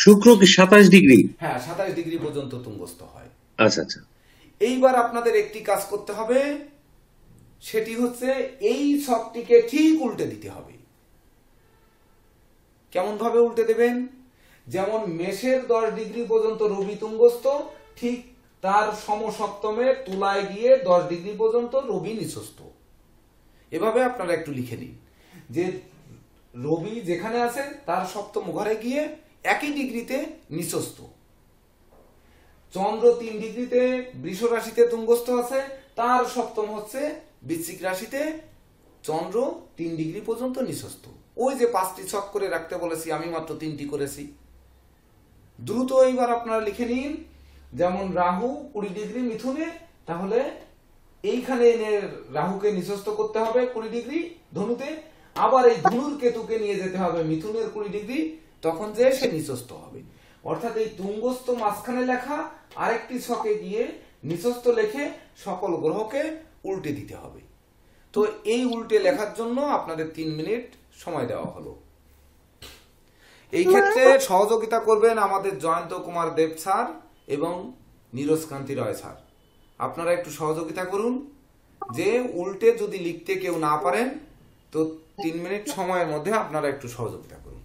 শুক্র কি 27 ডিগ্রি? হ্যাঁ, 27 ডিগ্রি পর্যন্ত তুঙ্গস্থ হয়। আচ্ছা আচ্ছা। এইবার আপনাদের একটি কাজ করতে হবে, সেটি হচ্ছে এই ছকটিকে ঠিক উল্টে দিতে হবে। কেমন ভাবে উল্টে দেবেন? যেমন মেষের 10 ডিগ্রি পর্যন্ত রবি তুঙ্গস্থ, ঠিক তার সমসপ্তমে তুলায় গিয়ে 10 ডিগ্রি পর্যন্ত রবি নিচস্থ। এভাবে আপনারা একটু লিখে নিন যে রবি যেখানে আছে তার সপ্তম ঘরে গিয়ে একই ডিগ্রিতে নিচস্থ। চন্দ্র 3 ডিগ্রিতে বৃষ রাশিতে তুঙ্গস্থ আছে, তার সপ্তম হচ্ছে বৃশ্চিক রাশিতে, চন্দ্র 3 ডিগ্রি পর্যন্ত নিচস্থ। ওই যে 5টি ছক করে রাখতে বলেছি, আমি মাত্র 3টি করেছি। দ্রুত এইবার আপনারা লিখে নিন। যেমন রাহু 20 ডিগ্রি মিথুনে, তাহলে এইখানে এনে রাহুকে নিচস্থ করতে হবে 20 ডিগ্রি ধনুতে, আবার এই ধনুর কেতুকে নিয়ে যেতে হবে মিথুনের 20 ডিগ্রি, তখন যে সে নিচস্থ হবে। অর্থাৎ এই তুঙ্গস্থ মাঝখানে লেখা, আরেকটি ছকে গিয়ে নিচস্থ লিখে সকল গ্রহকে উল্টে দিতে হবে। তো এই উল্টে লেখার জন্য আপনাদের 3 মিনিট সময় দেওয়া হলো। এই ক্ষেত্রে সহযোগিতা করবেন আমাদের জয়ন্ত কুমার দেব স্যার এবং নীরজ কান্তি রয় স্যার। আপনারা একটু সহযোগিতা করুন, যে উল্টে যদি লিখতে কেউ না পারেন তো 3 মিনিট সময়ের মধ্যে আপনারা একটু সহযোগিতা করুন।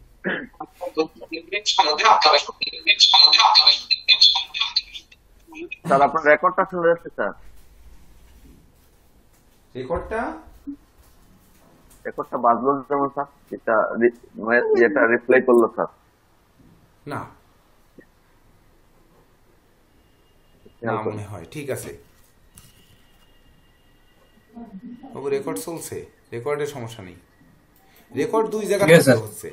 স্যার আপনার রেকর্ডটা চলে যাচ্ছে স্যার। রেকর্ডটা বাজলো যেমন স্যার, যেটা রিপ্লাই করলো স্যার। না মনে হয় ঠিক আছে। রেকর্ড চলছে, রেকর্ডের সমস্যা নেই। রেকর্ড 2 জায়গায় হচ্ছে।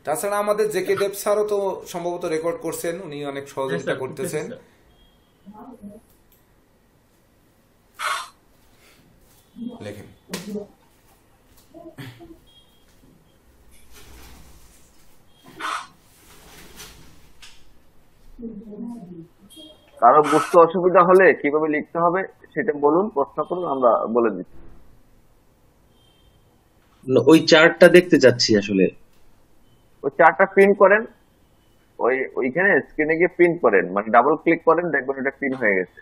তাছাড়া আমাদের জেকে দেব স্যারও তো সম্ভবত রেকর্ড করছেন, উনি অনেক সহযোগিতা করতেছেন। লেখেন। কারো বুঝতে অসুবিধা হলে কিভাবে লিখতে হবে সেটা বলুন, প্রশ্ন করুন, আমরা বলে দিচ্ছি। ওই চার্টটা দেখতে চাচ্ছি আসলে। ওই চার্টটা প্রিন্ট করেন, ওইখানে স্ক্রিনে গিয়ে প্রিন্ট করেন, মানে ডাবল ক্লিক করেন, দেখবেন এটা প্রিন্ট হয়ে গেছে।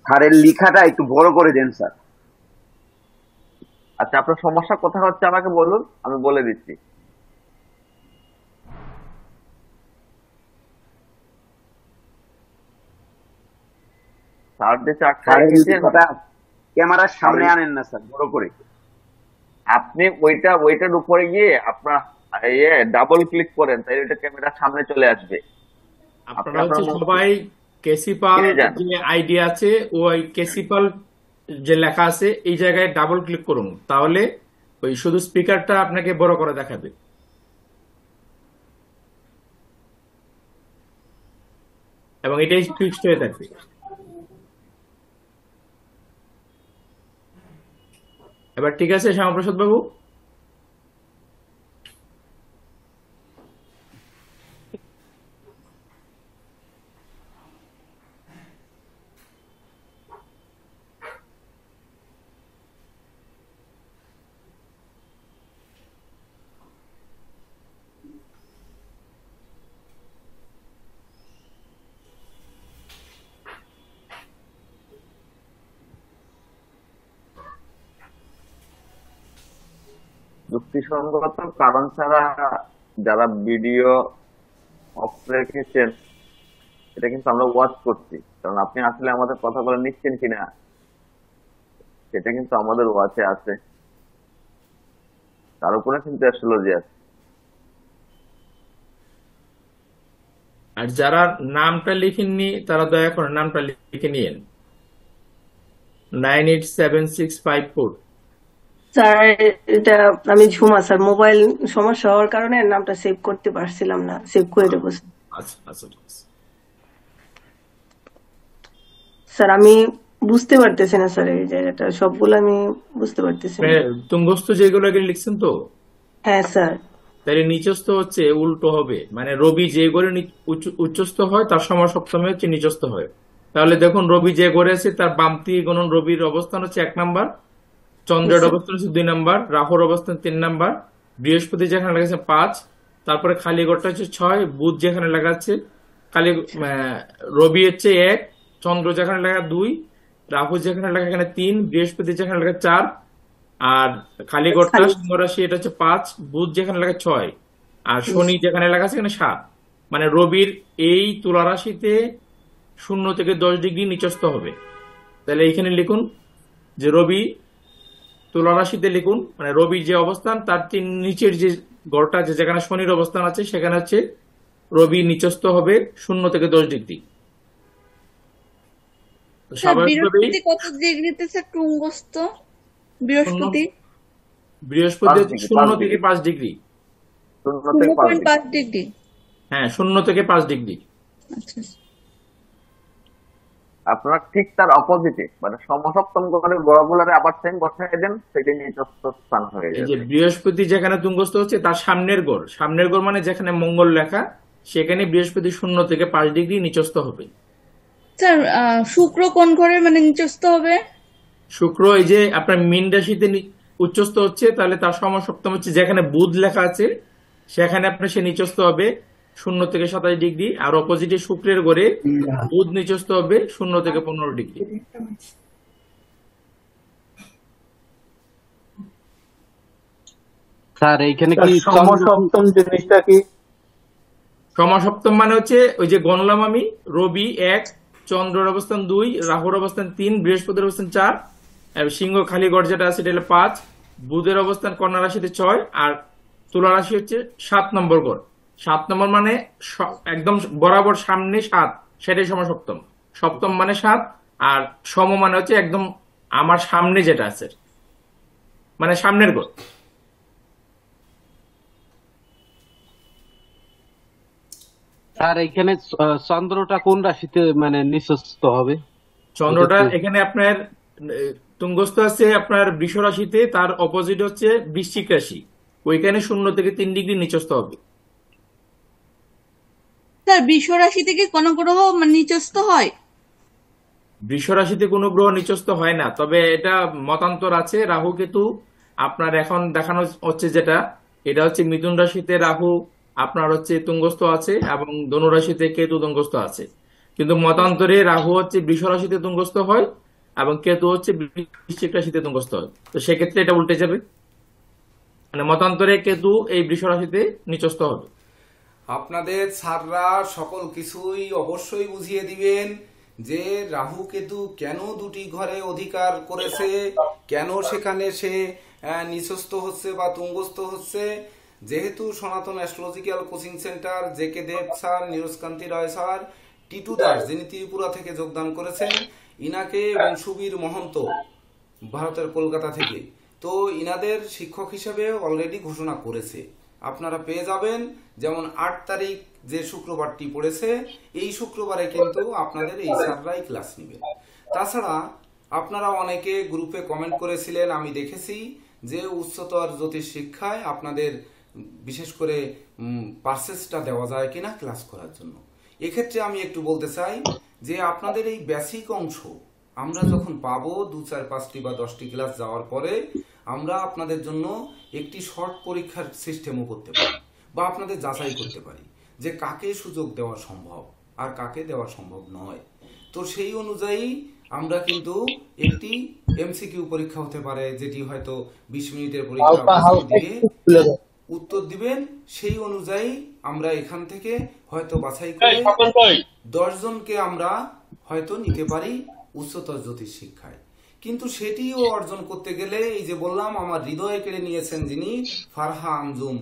স্যারের লেখাটা একটু বড় করে দেন স্যার। আচ্ছা, আপনার সমস্যা কোথায় হচ্ছে আমাকে বলুন, আমি বলে দিচ্ছি। স্যার যে চার্টটা ক্যামেরার সামনে আনেন না স্যার, বড় করে। আপনি ওইটার উপরে গিয়ে আপনার ডাবল ক্লিক করেন, তাই ওইটা ক্যামেরার সামনে চলে আসবে। আপনারা হচ্ছে সবাই কেসিপাল যে আইডি আছে, ওই কেসিপাল যে লেখা আছে এই জায়গায় ডাবল ক্লিক করুন, তাহলে ওই শুধু স্পিকারটা আপনাকে বড় করে দেখাবে। এবং এটাই ফিক্সড হয়ে থাকবে। এবার ঠিক আছে শ্যামাপ্রসাদ বাবু? যুক্তিসঙ্গত কারণ ছাড়া যারা ভিডিও অফ রেখেছেন, এটা কিন্তু আমরা ওয়াচ করছি, কারণ আপনি আসলে আমাদের কথাগুলো নিচ্ছেন কিনা সেটা কিন্তু আমাদের ওয়াচে আছে, তার উপরে কিন্তু অ্যাস্ট্রোলজি আছে। আর যারা নামটা লিখেননি তারা দয়া করে নামটা লিখে নিয়েন। 987654। স্যার এটা আমি ঝুমা স্যার, মোবাইল সমস্যা হওয়ার কারণে নামটা সেভ করতে পারছিলাম না, সেভ করে দেবো স্যার। আচ্ছা আচ্ছা ঠিক আছে। স্যার আমি বুঝতে পারতেছি না স্যার, এই জায়গাটা সবগুলো আমি বুঝতে পারতেছি না। তুঙ্গস্থ যেগুলো এখানে লিখছেন তো, হ্যাঁ স্যার। তাহলে নিচস্থ হচ্ছে উল্টো হবে, মানে রবি যে ঘরে উচ্চস্থ হয় তার সমসপ্তমে হচ্ছে নিচস্থ হয়। তাহলে দেখুন রবি যে ঘরে আছে তার বামতি গণন রবির অবস্থান হচ্ছে 1 নাম্বার, চন্দ্রের অবস্থান হচ্ছে 2 নাম্বার, রাহুর অবস্থান 3 নাম্বার, বৃহস্পতি যেখানে লেগেছে 5, তারপরে খালি ঘরটা হচ্ছে 6, বুধ যেখানে লাগাচ্ছে খালি রবি হচ্ছে 1, চন্দ্র যেখানে লেখা 2, রাহু যেখানে লেখা এখানে 3, বৃহস্পতি যেখানে লেখা 4, আর খালি ঘরটা সিংহ রাশি এটা হচ্ছে 5, বুধ যেখানে লেখা 6, আর শনি যেখানে লেখা আছে এখানে 7। মানে রবির এই তুলা রাশিতে 0 থেকে 10 ডিগ্রি নিচস্থ হবে। তাহলে এইখানে লিখুন যে রবি তুলা রাশিতে লিখুন, মানে রবির যে অবস্থান তার নিচের যে ঘরটা আছে যেখানে শনির অবস্থান আছে সেখানে হচ্ছে রবি নিচস্থ হবে 0 থেকে 10 ডিগ্রি। বৃহস্পতি কত ডিগ্রিতে স্যার তুঙ্গস্থ? বৃহস্পতি হচ্ছে 0 থেকে 5 ডিগ্রি। 0.5 ডিগ্রি। হ্যাঁ 0 থেকে 5 ডিগ্রি। আচ্ছা আপনারা ঠিক তার অপোজিটে মানে সমসপ্তম ঘরের গ্রহগুলোরে আবার সেম বসায় দেন, সেটা নিচস্থ স্থান হয়ে এই যাবে। যে বৃহস্পতি যেখানে তুঙ্গস্থ হচ্ছে তার সামনের ঘর মানে যেখানে মঙ্গল লেখা সেখানে বৃহস্পতি 0 থেকে 5 ডিগ্রি নিচস্থ হবে। স্যার শুক্র কোন ঘরে মানে নিচস্থ হবে? শুক্র এই যে আপনার মীন রাশিতে উচ্চস্থ হচ্ছে, তাহলে তার সমসপ্তম হচ্ছে যেখানে বুধ লেখা আছে সেখানে আপনার সে নিচস্থ হবে 0 থেকে 27 ডিগ্রি, আর অপোজিটে শুক্রের ঘরে বুধ নিচস্থ হবে 0 থেকে 15 ডিগ্রি। স্যার এইখানে কি সমসপ্তম জিনিসটা কি? সমসপ্তম মানে হচ্ছে ওই যে গণলাম আমি, রবি 1, চন্দ্রের অবস্থান 2, রাহুর অবস্থান 3, বৃহস্পতির অবস্থান 4, সিংহ খালি ঘর যেটা আছে এটা হলো 5, বুধের অবস্থান কন্যা রাশিতে 6, আর তুলা রাশি হচ্ছে 7 নম্বর ঘর। 7 নম্বর মানে একদম বরাবর সামনে 7, সেটাই সমসপ্তম। সপ্তম মানে 7, আর সম মানে হচ্ছে একদম আমার সামনে যেটা আছে মানে সামনের ঘর। স্যার এইখানে চন্দ্রটা কোন রাশিতে মানে নিচস্থ হবে? চন্দ্রটা এখানে আপনার তুঙ্গস্থ আছে আপনার বৃষ রাশিতে, তার অপোজিট হচ্ছে বৃশ্চিক রাশি, ওইখানে 0 থেকে 3 ডিগ্রি নিচস্থ হবে। স্যার বৃষ রাশি থেকে কোন গ্রহ নিচস্থ হয়? বৃষ রাশিতে কোনো গ্রহ নিচস্থ হয় না, তবে এটা মতান্তর আছে। রাহু কেতু আপনার এখন দেখানো হচ্ছে যেটা, এটা হচ্ছে মিথুন রাশিতে রাহু আপনার হচ্ছে তুঙ্গস্থ আছে এবং ধনু রাশিতে কেতু তুঙ্গস্থ আছে, কিন্তু মতান্তরে রাহু হচ্ছে বৃষ রাশিতে তুঙ্গস্থ হয় এবং কেতু হচ্ছে বৃশ্চিক রাশিতে তুঙ্গস্থ হয়। তো সেক্ষেত্রে এটা উল্টে যাবে, মানে মতান্তরে কেতু এই বৃষ রাশিতে নিচস্থ হবে। আপনাদের স্যাররা সকল কিছুই অবশ্যই বুঝিয়ে দিবেন যে রাহু কেতু কেন 2টি ঘরে অধিকার করেছে, কেন সেখানে সে নিচস্থ হচ্ছে বা তুঙ্গস্থ হচ্ছে। যেহেতু সনাতন astrological coaching centre JK Dev sir, নীরজকান্তি রায় স্যার, টিটু দাস যিনি ত্রিপুরা থেকে যোগদান করেছেন, ইনাকে এবং সুবীর মহন্ত ভারতের কলকাতা থেকে, তো ইনাদের শিক্ষক হিসেবে অলরেডি ঘোষণা করেছে। আপনারা পেয়ে যাবেন, যেমন 8 তারিখ যে শুক্রবারটি পড়েছে এই শুক্রবারে কিন্তু আপনাদের এই স্যাররাই ক্লাস নেবেন। তাছাড়া আপনারা অনেকে গ্রুপে কমেন্ট করেছিলেন, আমি দেখেছি যে উচ্চতর জ্যোতিষ শিক্ষায় আপনাদের বিশেষ করে পার্সেসটা দেওয়া যায় কিনা ক্লাস করার জন্য। এক্ষেত্রে আমি একটু বলতে চাই যে আপনাদের এই বেসিক অংশ আমরা যখন পাবো 2, 4, 5টি বা 10টি ক্লাস যাওয়ার পরে আমরা আপনাদের জন্য একটি শর্ট পরীক্ষার সিস্টেমও করতে পারি বা আপনাদের যাচাই করতে পারি যে কাকে সুযোগ দেওয়া সম্ভব আর কাকে দেওয়া সম্ভব নয়। তো সেই অনুযায়ী আমরা কিন্তু একটি এমসিকিউ পরীক্ষা হতে পারে, যেটি হয়তো 20 মিনিটের পরীক্ষা, উত্তর দিবেন, সেই অনুযায়ী আমরা এখান থেকে হয়তো বাছাই করে 10 জনকে আমরা হয়তো নিতে পারি উচ্চতর জ্যোতিষ শিক্ষায়। কিন্তু সেটিও অর্জন করতে গেলে এই যে বললাম, আমার হৃদয় কেড়ে নিয়েছেন যিনি, ফারহা আঞ্জুম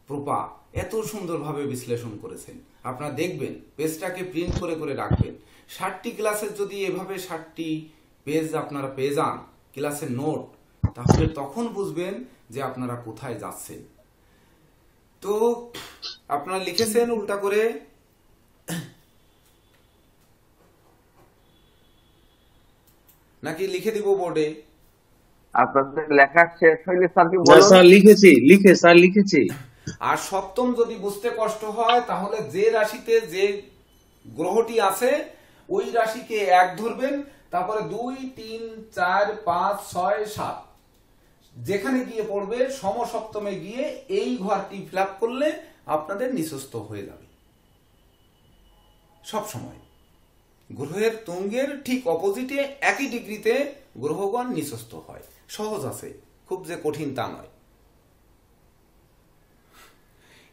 প্রপা, এত সুন্দরভাবে বিশ্লেষণ করেছেন। আপনারা দেখবেন, পেজটাকে প্রিন্ট করে করে রাখবেন। 60টি ক্লাসের যদি এভাবে 60টি পেজ আপনারা পেয়ে যান, ক্লাসের নোট, তাহলে তখন বুঝবেন যে আপনারা কোথায় যাচ্ছেন। তো আপনারা লিখেছেন উল্টা করে, নাকি লিখে দিব বোর্ডে? আপনাদের লেখা শেষ হইলে স্যার কি না বলুন? স্যার লিখেছি। আর সপ্তম যদি বুঝতে কষ্ট হয়, তাহলে যে রাশিতে যে গ্রহটি আছে ওই রাশিকে 1 ধরবেন, তারপরে 2, 3, 4, 5, 6, 7 যেখানে গিয়ে পড়বে, সমসপ্তমে গিয়ে এই ঘরটি ফিল আপ করলে আপনাদের নিঃস্ত হয়ে যাবে। সব সময় গ্রহের তুঙ্গের ঠিক অপোজিটে একই ডিগ্রিতে গ্রহগণ নিঃস্ত হয়। সহজ আছে, খুব যে কঠিন তা নয়।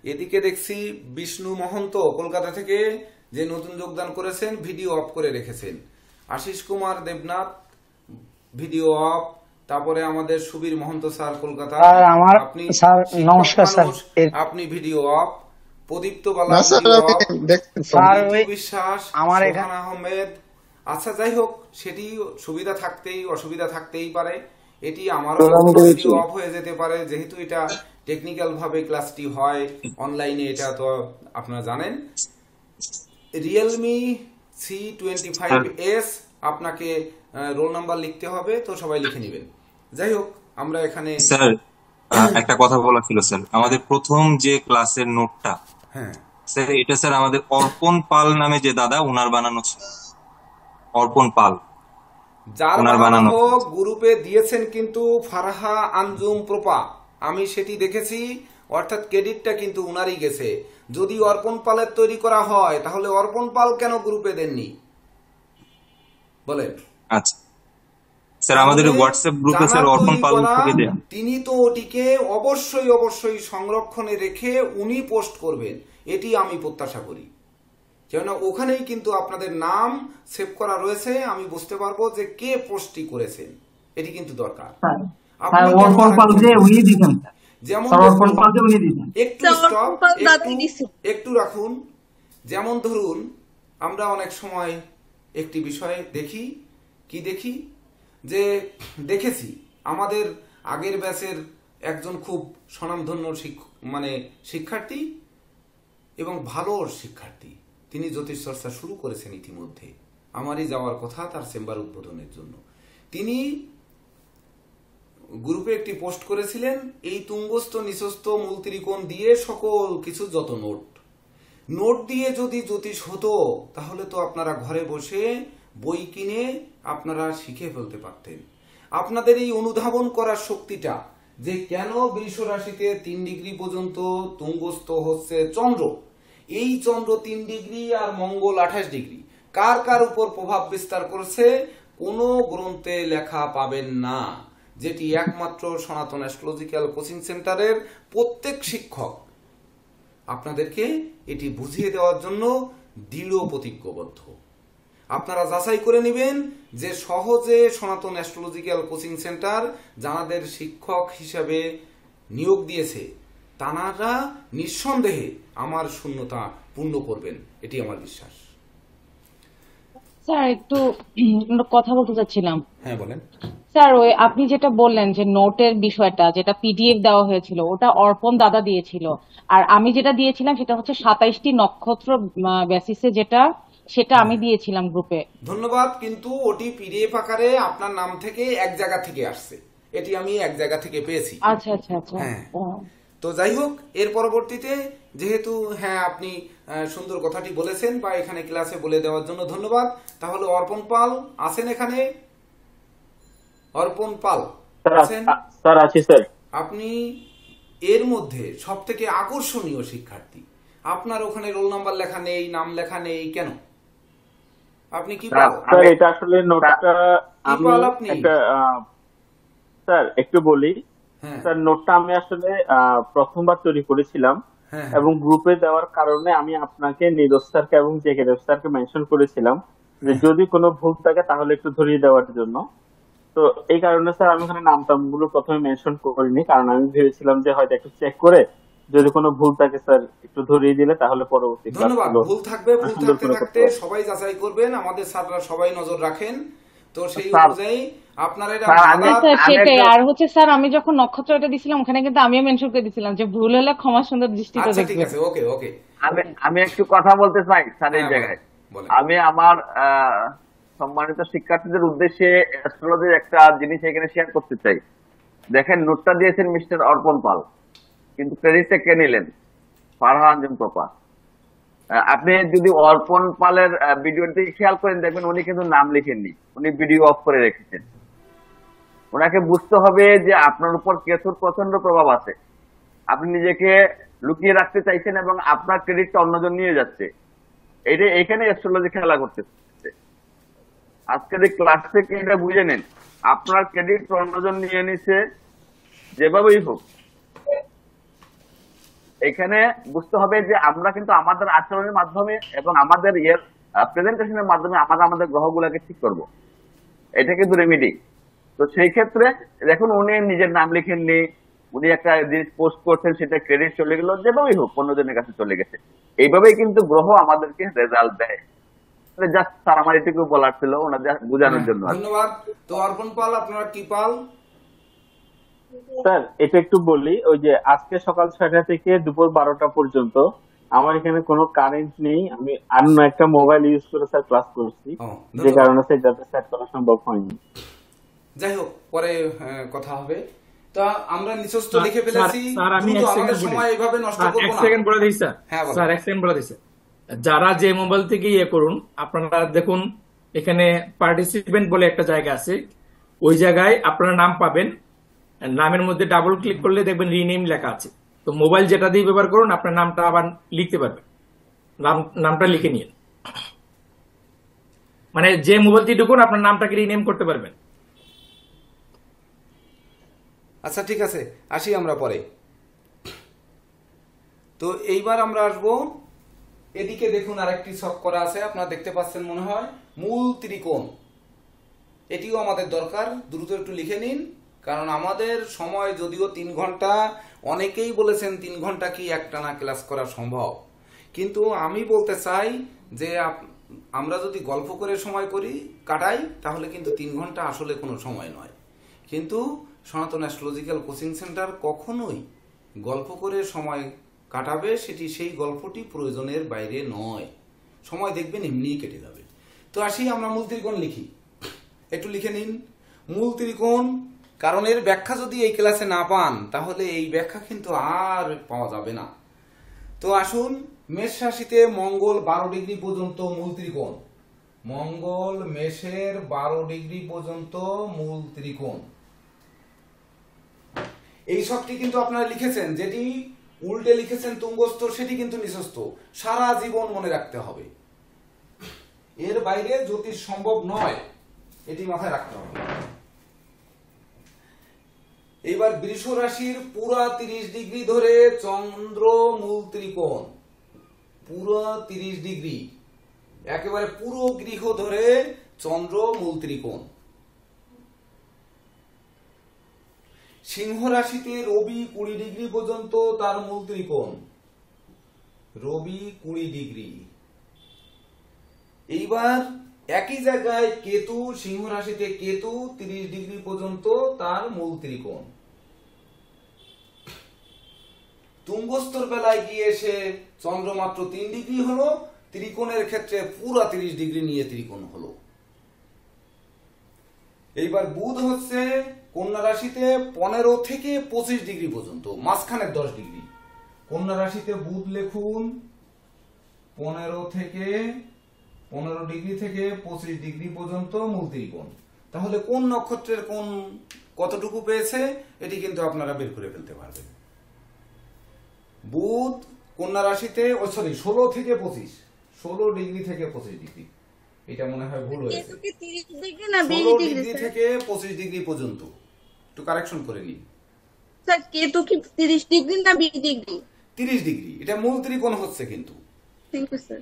এদিকে দেখছি বিষ্ণু মহন্ত কলকাতা থেকে যে নতুন যোগদান করেছেন, ভিডিও অফ করে রেখেছেন। Ashis Kumar Debnath video off. তারপরে আমাদের সুবীর মহন্ত স্যার কলকাতা, আপনি নমস্কার স্যার, আপনি ভিডিও অফ। প্রদীপ্ত বালা বিশ্বাস, সোহান আহমেদ। আচ্ছা, যাই হোক, সেটি সুবিধা থাকতেই অসুবিধা থাকতেই পারে। এটি আমারও ভিডিও অফ হয়ে যেতে পারে, যেহেতু এটা টেকনিক্যাল ভাবে ক্লাসটি হয় অনলাইনে, এটা তো আপনারা জানেন। রিয়েলমি C25s আপনাকে রোল নাম্বার লিখতে হবে, তো সবাই লিখে নেবেন। যাই হোক, আমরা এখানে স্যার একটা কথা বলা ছিল স্যার, আমাদের প্রথম যে ক্লাসের নোটটা, হ্যাঁ স্যার, এটা স্যার আমাদের অর্পণ পাল নামে যে দাদা, ওনার বানানো ছিল। অর্পণ পাল, যার বানানো গ্রুপে দিয়েছেন কিন্তু ফারহা আঞ্জুম প্রপা, আমি সেটি দেখেছি, অর্থাৎ ক্রেডিটটা কিন্তু উনারই গেছে। যদি অর্পণ পালের তৈরি করা হয়, তাহলে অর্পণ পাল কেন গ্রুপে দেননি বলেন? আচ্ছা স্যার, আমাদের হোয়াটসঅ্যাপ গ্রুপে স্যার অর্পণ পাল থেকে দেন। তিনি তো ওটিকে অবশ্যই অবশ্যই সংরক্ষণে রেখে উনি পোস্ট করবেন, এটি আমি প্রত্যাশা করি। কেননা ওখানেই কিন্তু আপনাদের নাম সেভ করা রয়েছে, আমি বুঝতে পারবো যে কে পোস্টটি করেছেন, এটি কিন্তু দরকার। যেমন একটু রাখুন, যেমন ধরুন আমরা অনেক সময় একটি বিষয় দেখি, কি দেখি, যে দেখেছি আমাদের আগের ব্যাচের একজন খুব স্বনামধন্য শিক্ষার্থী এবং ভালো শিক্ষার্থী, তিনি জ্যোতিষ চর্চা শুরু করেছেন ইতিমধ্যে। আমারই যাওয়ার কথা তার চেম্বার উদ্বোধনের জন্য। তিনি গ্রুপে একটি পোস্ট করেছিলেন, এই তুঙ্গস্থ নিচস্থ মূল ত্রিকোণ দিয়ে সকল কিছু যত নোট দিয়ে যদি জ্যোতিষ হতো, তাহলে তো আপনারা ঘরে বসে বই কিনে আপনারা শিখে ফেলতে পারতেন। আপনাদের এই অনুধাবন করার শক্তিটা, যে কেন বৃষ রাশিতে 3 ডিগ্রি পর্যন্ত তুঙ্গস্থ হচ্ছে চন্দ্র, এই চন্দ্র 3 ডিগ্রি আর মঙ্গল 28 ডিগ্রি, কার কার উপর প্রভাব বিস্তার করছে কোনো গ্রন্থে লেখা পাবেন না, যেটি একমাত্র সনাতন অ্যাস্ট্রোলজিক্যাল কোচিং সেন্টারের প্রত্যেক শিক্ষক আপনাদেরকে এটি বুঝিয়ে দেওয়ার জন্য দৃঢ় প্রতিজ্ঞবদ্ধ। আপনারা যাচাই করে নেবেন যে সহজে সনাতন অ্যাস্ট্রোলজিক্যাল কোচিং সেন্টার যাদের শিক্ষক হিসাবে নিয়োগ দিয়েছে, তারা নিঃসন্দেহে আমার শূন্যতা পূর্ণ করবেন, এটি আমার বিশ্বাস। স্যার, একটু কথা বলতে চাচ্ছিলাম। হ্যাঁ বলেন স্যার, ওই আপনি যেটা বললেন যে নোটের বিষয়টা, যেটা পিডিএফ দেওয়া হয়েছিল, ওটা অর্পণ দাদা দিয়েছিল, আর আমি যেটা দিয়েছিলাম সেটা হচ্ছে 27টি নক্ষত্র বেসিসে, সেটা আমি দিয়েছিলাম গ্রুপে। ধন্যবাদ। কিন্তু ওটি পিডিএফ আকারে আপনার নাম থেকে এক জায়গা থেকে আসছে, এটি আমি এক জায়গা থেকে পেয়েছি। আচ্ছা আচ্ছা আচ্ছা। হ্যাঁ, তো যাই হোক, এর পরবর্তীতে যেহেতু হ্যাঁ আপনি সুন্দর কথাটি বলেছেন বা এখানে ক্লাসে বলে দেওয়ার জন্য ধন্যবাদ। তাহলে অর্পণ পাল আছেন এখানে? অর্পণ পাল আছেন? স্যার আছি স্যার। আপনি এর মধ্যে সব থেকে আকর্ষণীয় শিক্ষার্থী, আপনার ওখানে রোল নাম্বার লেখা নেই, নাম লেখা নেই কেন? আপনি কি স্যার, পাল? স্যার এটা আসলে নোটটা আমি পাল আপনি? একটা স্যার একটু বলি। হ্যাঁ স্যার নোটটা আমি আসলে প্রথমবার তৈরি করেছিলাম হ্যাঁ এবং গ্রুপে দেওয়ার কারণে আমি আপনাকে নীরজ স্যারকে এবং জেকেদেব স্যারকে মেনশন করেছিলাম যে যদি কোনো ভুল থাকে তাহলে একটু ধরিয়ে দেওয়ার জন্য। তো এই কারণে স্যার আমি ওখানে নাম টামগুলো প্রথমে মেনশন করিনি, কারণ আমি ভেবেছিলাম যে হয়তো একটু চেক করে যদি কোনো ভুল থাকে স্যার একটু ধরিয়ে দিলে তাহলে পরবর্তী ধন্যবাদ। ক্লাসগুলো ভুল থাকবে, ভুল সুন্দর থাকতে করে থাকতে করতে পারবো। সবাই যাচাই করবেন, আমাদের স্যাররা সবাই নজর রাখেন, তো সেই স্যার, অনুযায়ী আপনারা এটা স্যার, আমি- ভাগাত- স্যার আমি সেটাই। একটু- আর হচ্ছে স্যার আমি যখন নক্ষত্রটা দিছিলাম ওখানে কিন্তু আমিও মেনশন করে দিছিলাম যে ভুল হলে ক্ষমা সুন্দর দৃষ্টিতে আচ্ছা ঠিক দেখবেন। আছে, ওকে ওকে। আমি একটু কথা বলতে চাই স্যার এই হ্যাঁ, জায়গায়। বলেন। আমি আমার সম্মানিত শিক্ষার্থীদের উদ্দেশ্যে অ্যাস্ট্রোলজির একটা জিনিস এখানে শেয়ার করতে চাই। দেখেন, নোটটা দিয়েছেন মিস্টার অর্পণ পাল, কিন্তু ক্রেডিটটা কে নিলেন? ফারহান আঞ্জুম পাপা। আপনি যদি অর্পণ পালের ভিডিওটি খেয়াল করেন দেখবেন উনি কিন্তু নাম লিখেননি, উনি ভিডিও অফ করে রেখেছেন। ওনাকে বুঝতে হবে যে আপনার উপর কেতুর প্রচন্ড প্রভাব আছে, আপনি নিজেকে লুকিয়ে রাখতে চাইছেন এবং আপনার ক্রেডিটটা অন্যজন নিয়ে যাচ্ছে। এটা এখানে অ্যাস্ট্রোলজি খেলা করতেছে। আজকের এই ক্লাস থেকে এটা বুঝে নেন, আপনার ক্রেডিট অন্যজন নিয়ে নিছে যেভাবেই হোক। এখানে বুঝতে হবে যে আমরা কিন্তু আমাদের আচরণের মাধ্যমে এবং আমাদের প্রেজেন্টেশনের মাধ্যমে আমরা আমাদের গ্রহগুলোকে ঠিক করব। এটা কিন্তু রেমিডি। তো সেই ক্ষেত্রে দেখুন উনি নিজের নাম লিখেননি, উনি একটা জিনিস পোস্ট করছেন, সেটা ক্রেডিট চলে গেল, যেভাবেই হোক অন্যজনের কাছে চলে গেছে। এইভাবেই কিন্তু গ্রহ আমাদেরকে রেজাল্ট দেয়। জাস্ট স্যার আমার এটুকু বলার ছিল ওনাদের বোঝানোর জন্য। ধন্যবাদ। তো অর্পণ পাল, আপনারা কি পাল? স্যার এটা একটু বলি, ওই যে আজকে সকাল 6টা থেকে দুপুর 12টা পর্যন্ত আমার এখানে কোনো কারেন্ট নেই, আমি অন্য একটা মোবাইল ইউজ করে স্যার ক্লাস করছি, যে কারণে সেটাতে সেট করা সম্ভব হয়নি। যাই হোক, পরে কথা হবে। তো আমরা নিচস্থ লিখে ফেলেছি, স্যার আমি দ্রুত এক আমাদের সেকেন্ড বলি। সময় এইভাবে নষ্ট স্যার, করব এক না। সেকেন্ড বলে দিই স্যার। হ্যাঁ, বলেন। স্যার এক সেকেন্ড বলে দিই স্যার। যারা যে মোবাইল থেকে ইয়ে করুন, আপনারা দেখুন এখানে পার্টিসিপেন্ট বলে একটা জায়গা আছে, ওই জায়গায় আপনারা নাম পাবেন, নামের মধ্যে ডাবল ক্লিক করলে দেখবেন রিনেম লেখা আছে। তো মোবাইল যেটা দিয়ে ব্যবহার করুন আপনার নামটা আবার লিখতে পারবেন, নামটা লিখে নিন, মানে যে মোবাইল দিয়ে ঢুকুন আপনার নামটাকে রিনেম করতে পারবেন। আচ্ছা ঠিক আছে, আসি আমরা পরে। তো এইবার আমরা আসবো, এদিকে দেখুন আরেকটি ছক করা আছে, আপনারা দেখতে পাচ্ছেন মনে হয়, মূল ত্রিকোণ। এটিও আমাদের দরকার, দ্রুত একটু লিখে নিন, কারণ আমাদের সময় যদিও 3 ঘন্টা, অনেকেই বলেছেন 3 ঘন্টা কি একটানা ক্লাস করা সম্ভব, কিন্তু আমি বলতে চাই যে আমরা যদি গল্প করে সময় করি কাটাই, তাহলে কিন্তু 3 ঘন্টা আসলে কোনো সময় নয়। কিন্তু সনাতন অ্যাস্ট্রোলজিক্যাল কোচিং সেন্টার কখনোই গল্প করে সময় কাটাবে, সেটি সেই গল্পটি প্রয়োজনের বাইরে নয়, সময় দেখবেন এমনিই কেটে যাবে। তো আসি আমরা মূল ত্রিকোণ লিখি, একটু লিখে নিন মূল ত্রিকোণ। কারণ এর ব্যাখ্যা যদি এই ক্লাসে না পান তাহলে এই ব্যাখ্যা কিন্তু আর পাওয়া যাবে না। তো আসুন, মেষ রাশিতে মঙ্গল 12 ডিগ্রি পর্যন্ত মূল ত্রিকোণ, মঙ্গল মেষের 12 ডিগ্রি পর্যন্ত মূল ত্রিকোণ। এই সবটি কিন্তু আপনারা লিখেছেন, যেটি উল্টে লিখেছেন তুঙ্গস্থ সেটি কিন্তু নিচস্থ, সারা জীবন মনে রাখতে হবে, এর বাইরে জ্যোতিষ সম্ভব নয়, এটি মাথায় রাখতে হবে। এইবার বৃষ রাশির পুরা 30 ডিগ্রি ধরে চন্দ্র মূল ত্রিকোণ, পুরো 30 ডিগ্রি একেবারে পুরো গৃহ ধরে চন্দ্র মূল ত্রিকোণ। সিংহ রাশিতে রবি 20 ডিগ্রি পর্যন্ত তার মূল ত্রিকোণ, রবি 20 ডিগ্রি। এইবার একই জায়গায় কেতু, সিংহ রাশিতে কেতু 30 ডিগ্রি পর্যন্ত তার মূল ত্রিকোণ। তুঙ্গস্থর বেলায় গিয়ে এসে চন্দ্র মাত্র 3 ডিগ্রি হলো, ত্রিকোণের ক্ষেত্রে পুরা 30 ডিগ্রি নিয়ে ত্রিকোণ হলো। এইবার বুধ হচ্ছে কন্যা রাশিতে 15 থেকে 25 ডিগ্রি পর্যন্ত, মাঝখানের 10 ডিগ্রি। কন্যা রাশিতে বুধ লিখুন 15 ডিগ্রি থেকে 25 ডিগ্রি পর্যন্ত মূল ত্রিকোণ। তাহলে কোন নক্ষত্রের কোন কতটুকু পেয়েছে এটি কিন্তু আপনারা বের করে ফেলতে পারবেন। বুধ কন্যা রাশিতে 16 থেকে 25, 16 ডিগ্রি থেকে 25 ডিগ্রি। এটা মনে হয় ভুল হয়েছে। কেতু কি 30 ডিগ্রি না 20 16 ডিগ্রি ডিগ্রি স্যার? থেকে 25 ডিগ্রি পর্যন্ত একটু কারেকশন করে নিন। স্যার কেতু কি 30 ডিগ্রি না 20 ডিগ্রি? 30 ডিগ্রি, এটা মূল ত্রিকোণ হচ্ছে কিন্তু। Thank you sir.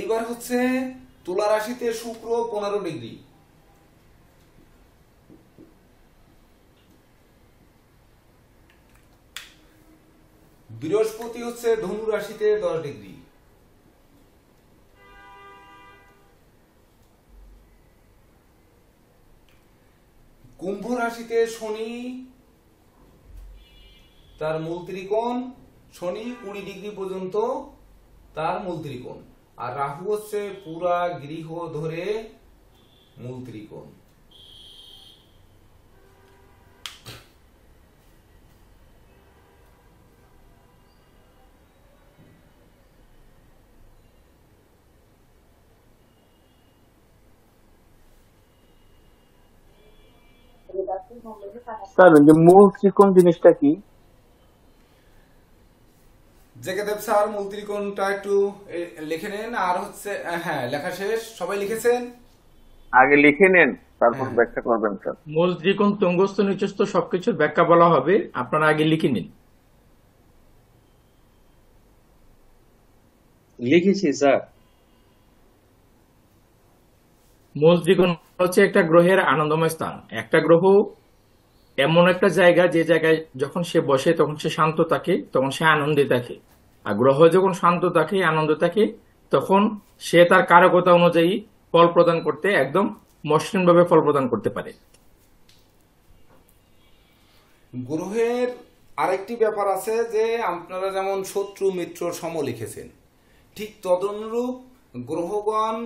এইবার হচ্ছে তুলা রাশিতে শুক্র 15 ডিগ্রি, বৃহস্পতি হচ্ছে ধনু রাশিতে 10 ডিগ্রি, কুম্ভ রাশিতে শনি তার মূল ত্রিকোণ, শনি 20 ডিগ্রি পর্যন্ত তার মূল ত্রিকোণ, আর রাহু হচ্ছে পুরা গৃহ ধরে মূল ত্রিকোণ। স্যার যে মূল ত্রিকোণ জিনিসটা কি? জেকেদেব স্যার মূল ত্রিকোণটা একটু লিখে নেন, আর হচ্ছে হ্যাঁ লেখা শেষ, সবাই লিখেছেন? আগে লিখে নেন, তারপর ব্যাখ্যা করবেন স্যার। মূল ত্রিকোণ তুঙ্গস্থ নিচস্থ সবকিছুর ব্যাখ্যা বলা হবে, আপনারা আগে লিখে নিন। লিখেছি স্যার। মূল ত্রিকোণ হচ্ছে একটা গ্রহের আনন্দময় স্থান। একটা গ্রহ এমন একটা জায়গা, যে জায়গায় যখন সে বসে তখন সে শান্ত থাকে, তখন সে আনন্দে থাকে। আর গ্রহ যখন শান্ত থাকে, আনন্দ থাকে, তখন সে তার কারকতা অনুযায়ী ফল প্রদান করতে একদম মসৃণভাবে ফল প্রদান করতে পারে। গ্রহের আরেকটি ব্যাপার আছে যে আপনারা যেমন শত্রু মিত্র সম লিখেছেন, ঠিক তদনুরূপ গ্রহগণ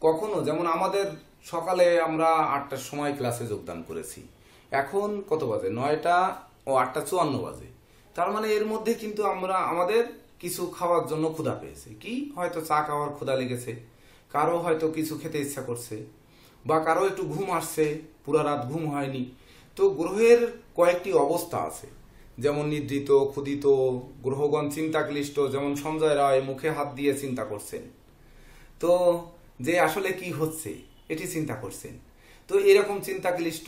কখনো, যেমন আমাদের সকালে আমরা 8টার সময় ক্লাসে যোগদান করেছি, এখন কত বাজে? 9টা ও 8:54 বাজে। তার মানে এর মধ্যে কিন্তু আমরা আমাদের কিছু খাওয়ার জন্য ক্ষুধা পেয়েছে, কি হয়তো চা খাওয়ার ক্ষুধা লেগেছে, কারো হয়তো কিছু খেতে ইচ্ছা করছে, বা কারো একটু ঘুম আসছে, পুরা রাত ঘুম হয়নি। তো গ্রহের কয়েকটি অবস্থা আছে, যেমন নিদ্রিত, ক্ষুধিত, গ্রহগণ চিন্তাক্লিষ্ট, যেমন সঞ্জয় রায় মুখে হাত দিয়ে চিন্তা করছেন, তো যে আসলে কি হচ্ছে এটি চিন্তা করছেন, তো এরকম চিন্তাক্লিষ্ট।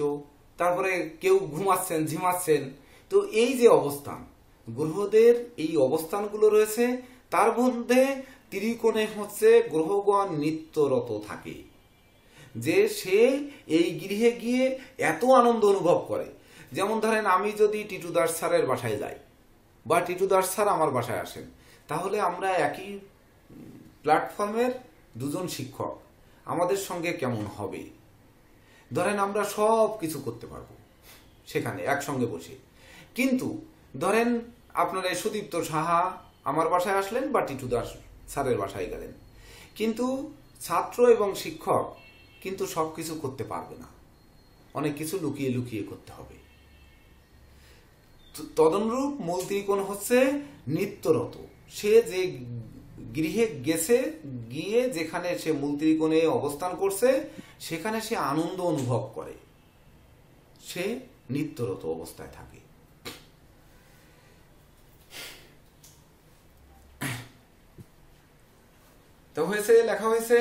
তারপরে কেউ ঘুমাচ্ছেন, ঝিমাচ্ছেন। তো এই যে অবস্থান, গ্রহদের এই অবস্থানগুলো রয়েছে, তার মধ্যে ত্রিকোণে হচ্ছে গ্রহগণ নিত্যরত থাকে, যে সে এই গৃহে গিয়ে এত আনন্দ অনুভব করে। যেমন ধরেন আমি যদি টিটু দাস স্যারের বাসায় যাই, বা টিটু দাস স্যার আমার বাসায় আসেন, তাহলে আমরা একই প্ল্যাটফর্মের দুজন শিক্ষক, আমাদের সঙ্গে কেমন হবে? ধরেন আমরা সব কিছু করতে পারবো সেখানে একসঙ্গে বসে। কিন্তু ধরেন আপনারা সুদীপ্ত সাহা আমার বাসায় আসলেন, বা টিটু দাস স্যারের বাসায় গেলেন, কিন্তু ছাত্র এবং শিক্ষক কিন্তু সবকিছু করতে পারবে না, অনেক কিছু লুকিয়ে লুকিয়ে করতে হবে। তদনুরূপ মূল ত্রিকোণ হচ্ছে নিত্যরত, সে যে গৃহে গেছে, গিয়ে যেখানে সে মূল ত্রিকোণে অবস্থান করছে সেখানে সে আনন্দ অনুভব করে, সে নিত্যরত অবস্থায় থাকে। তো হয়েছে, লেখা হয়েছে।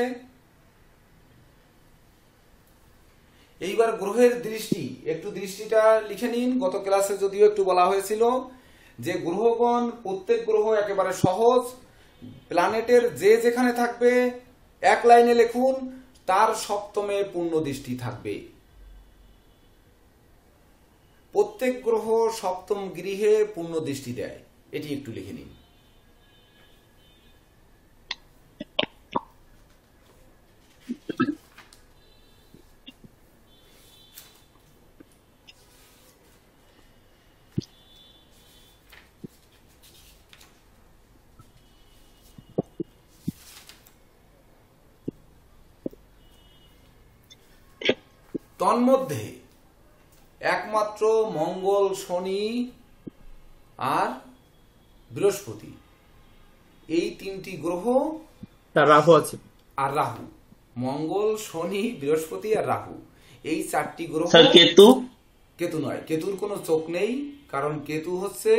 এইবার গ্রহের দৃষ্টি, একটু দৃষ্টিটা লিখে নিন। গত ক্লাসে যদিও একটু বলা হয়েছিল যে গ্রহগণ, প্রত্যেক গ্রহ একেবারে সহজ, প্ল্যানেটের যে যেখানে থাকবে এক লাইনে লিখুন, তার সপ্তমে পূর্ণ দৃষ্টি থাকবে। প্রত্যেক গ্রহ সপ্তম গৃহে পূর্ণ দৃষ্টি দেয়, এটি একটু লিখে নিন। তন্মধ্যে একমাত্র মঙ্গল, শনি আর বৃহস্পতি, এই তিনটি গ্রহ, তার রাহু আছে, আর রাহু, মঙ্গল, শনি, বৃহস্পতি আর রাহু, এই চারটি গ্রহ। স্যার কেতু? কেতু নয়, কেতুর কোনো চোখ নেই, কারণ কেতু হচ্ছে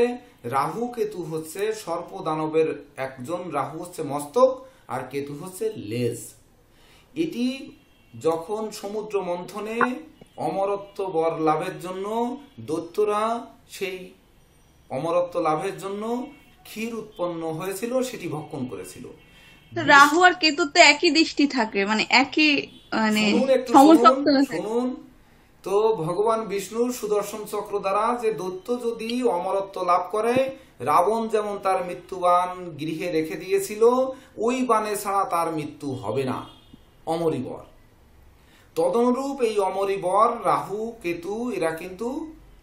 রাহু, কেতু হচ্ছে সর্প দানবের একজন, রাহু হচ্ছে মস্তক আর কেতু হচ্ছে লেজ। এটি যখন সমুদ্র মন্থনে অমরত্ব বর লাভের জন্য দৈত্যরা সেই অমরত্ব লাভের জন্য ক্ষীর উৎপন্ন হয়েছিল, সেটি ভক্ষণ করেছিল। রাহু আর কেতুতে একই দৃষ্টি থাকে, মানে একই মানে শুনুন একটু, সমসপ্ত শুনুন তো, ভগবান বিষ্ণুর সুদর্শন চক্র দ্বারা যে দৈত্য যদি অমরত্ব লাভ করে, রাবণ যেমন তার মৃত্যুবান গৃহে রেখে দিয়েছিল, ওই বাণে ছাড়া তার মৃত্যু হবে না, অমরি বর। তদনুরূপ এই অমরি বর, রাহু কেতু, এরা কিন্তু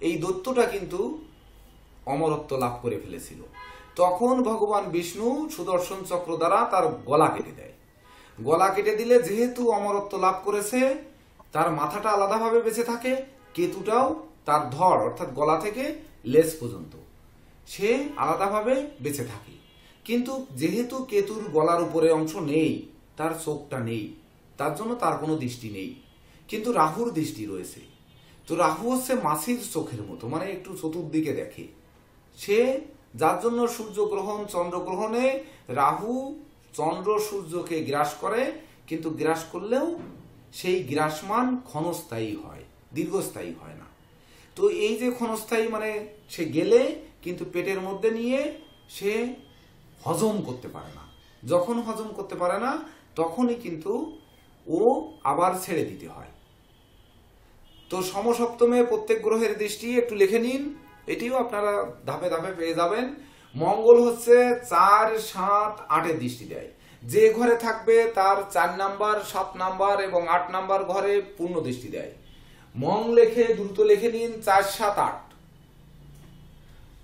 এই দৈত্যটা কিন্তু অমরত্ব লাভ করে ফেলেছিল। তখন ভগবান বিষ্ণু সুদর্শন চক্র দ্বারা তার গলা কেটে দেয়। গলা কেটে দিলে যেহেতু অমরত্ব লাভ করেছে, তার মাথাটা আলাদাভাবে বেঁচে থাকে, কেতুটাও তার ধড় অর্থাৎ গলা থেকে লেজ পর্যন্ত সে আলাদাভাবে বেঁচে থাকে। কিন্তু যেহেতু কেতুর গলার উপরে অংশ নেই, তার চোখটা নেই, তার জন্য তার কোনো দৃষ্টি নেই, কিন্তু রাহুর দৃষ্টি রয়েছে। তো রাহু হচ্ছে মাছির চোখের মতো, মানে একটু চতুর্দিকে দেখে সে, যার জন্য সূর্যগ্রহণ চন্দ্রগ্রহণে রাহু চন্দ্র সূর্যকে গ্রাস করে, কিন্তু গ্রাস করলেও সেই গ্রাসমান ক্ষণস্থায়ী হয়, দীর্ঘস্থায়ী হয় না। তো এই যে ক্ষণস্থায়ী মানে সে গেলে কিন্তু পেটের মধ্যে নিয়ে সে হজম করতে পারে না, যখন হজম করতে পারে না তখনই কিন্তু ও আবার ছেড়ে দিতে হয়। তো সমসপ্তমে প্রত্যেক গ্রহের দৃষ্টি একটু লিখে নিন, এটিও আপনারা ধাপে ধাপে পেয়ে যাবেন। মঙ্গল হচ্ছে 4, 7, 8-এর দৃষ্টি দেয়। যে ঘরে থাকবে তার 4 নাম্বার, 7 নাম্বার এবং 8 নাম্বার ঘরে পূর্ণ দৃষ্টি দেয়। লিখে দ্রুত লিখে নিন 4, 7, 8,